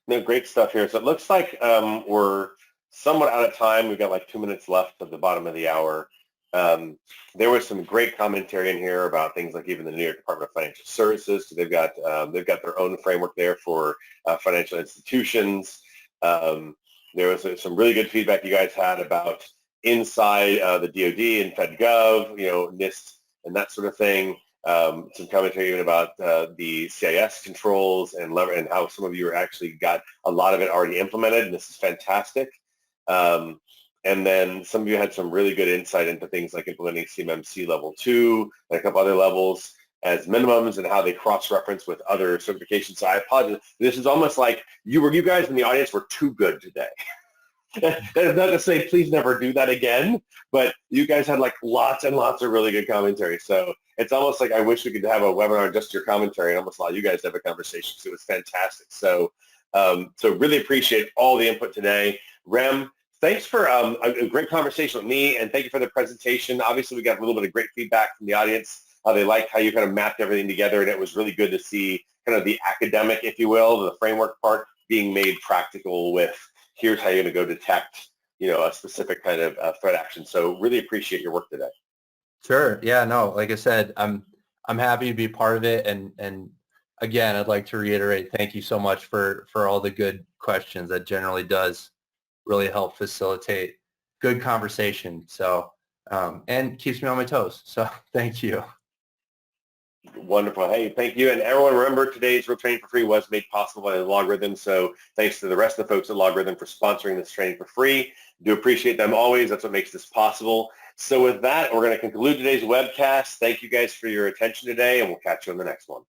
No, great stuff here. So it looks like we're somewhat out of time. We've got like 2 minutes left at the bottom of the hour. There was some great commentary in here about things like even the New York Department of Financial Services. So they've got their own framework there for financial institutions. There was some really good feedback you guys had about inside the DoD and FedGov, NIST and that sort of thing. Some commentary even about the CIS controls and how some of you actually got a lot of it already implemented, and this is fantastic. And then some of you had some really good insight into things like implementing CMMC level 2 and a couple other levels as minimums and how they cross-reference with other certifications. So I apologize. This is almost like you guys in the audience were too good today. That is not to say please never do that again, but you guys had like lots and lots of really good commentary. So it's almost like I wish we could have a webinar just your commentary and almost allow you guys to have a conversation because it was fantastic. So really appreciate all the input today. Rem, thanks for a great conversation with me, and thank you for the presentation. Obviously, we got a little bit of great feedback from the audience. They liked how you kind of mapped everything together, and it was really good to see kind of the academic, if you will, the framework part being made practical with here's how you're going to go detect, a specific kind of threat action. So really appreciate your work today. Sure. Yeah, no, like I said, I'm happy to be part of it. And again, I'd like to reiterate, thank you so much for all the good questions. That generally does really help facilitate good conversation. So and keeps me on my toes. So thank you. Wonderful. Hey, thank you. And everyone, remember today's Real Training for Free was made possible by LogRhythm. So thanks to the rest of the folks at LogRhythm for sponsoring this training for free. Do appreciate them always. That's what makes this possible. So with that, we're going to conclude today's webcast. Thank you guys for your attention today, and we'll catch you on the next one.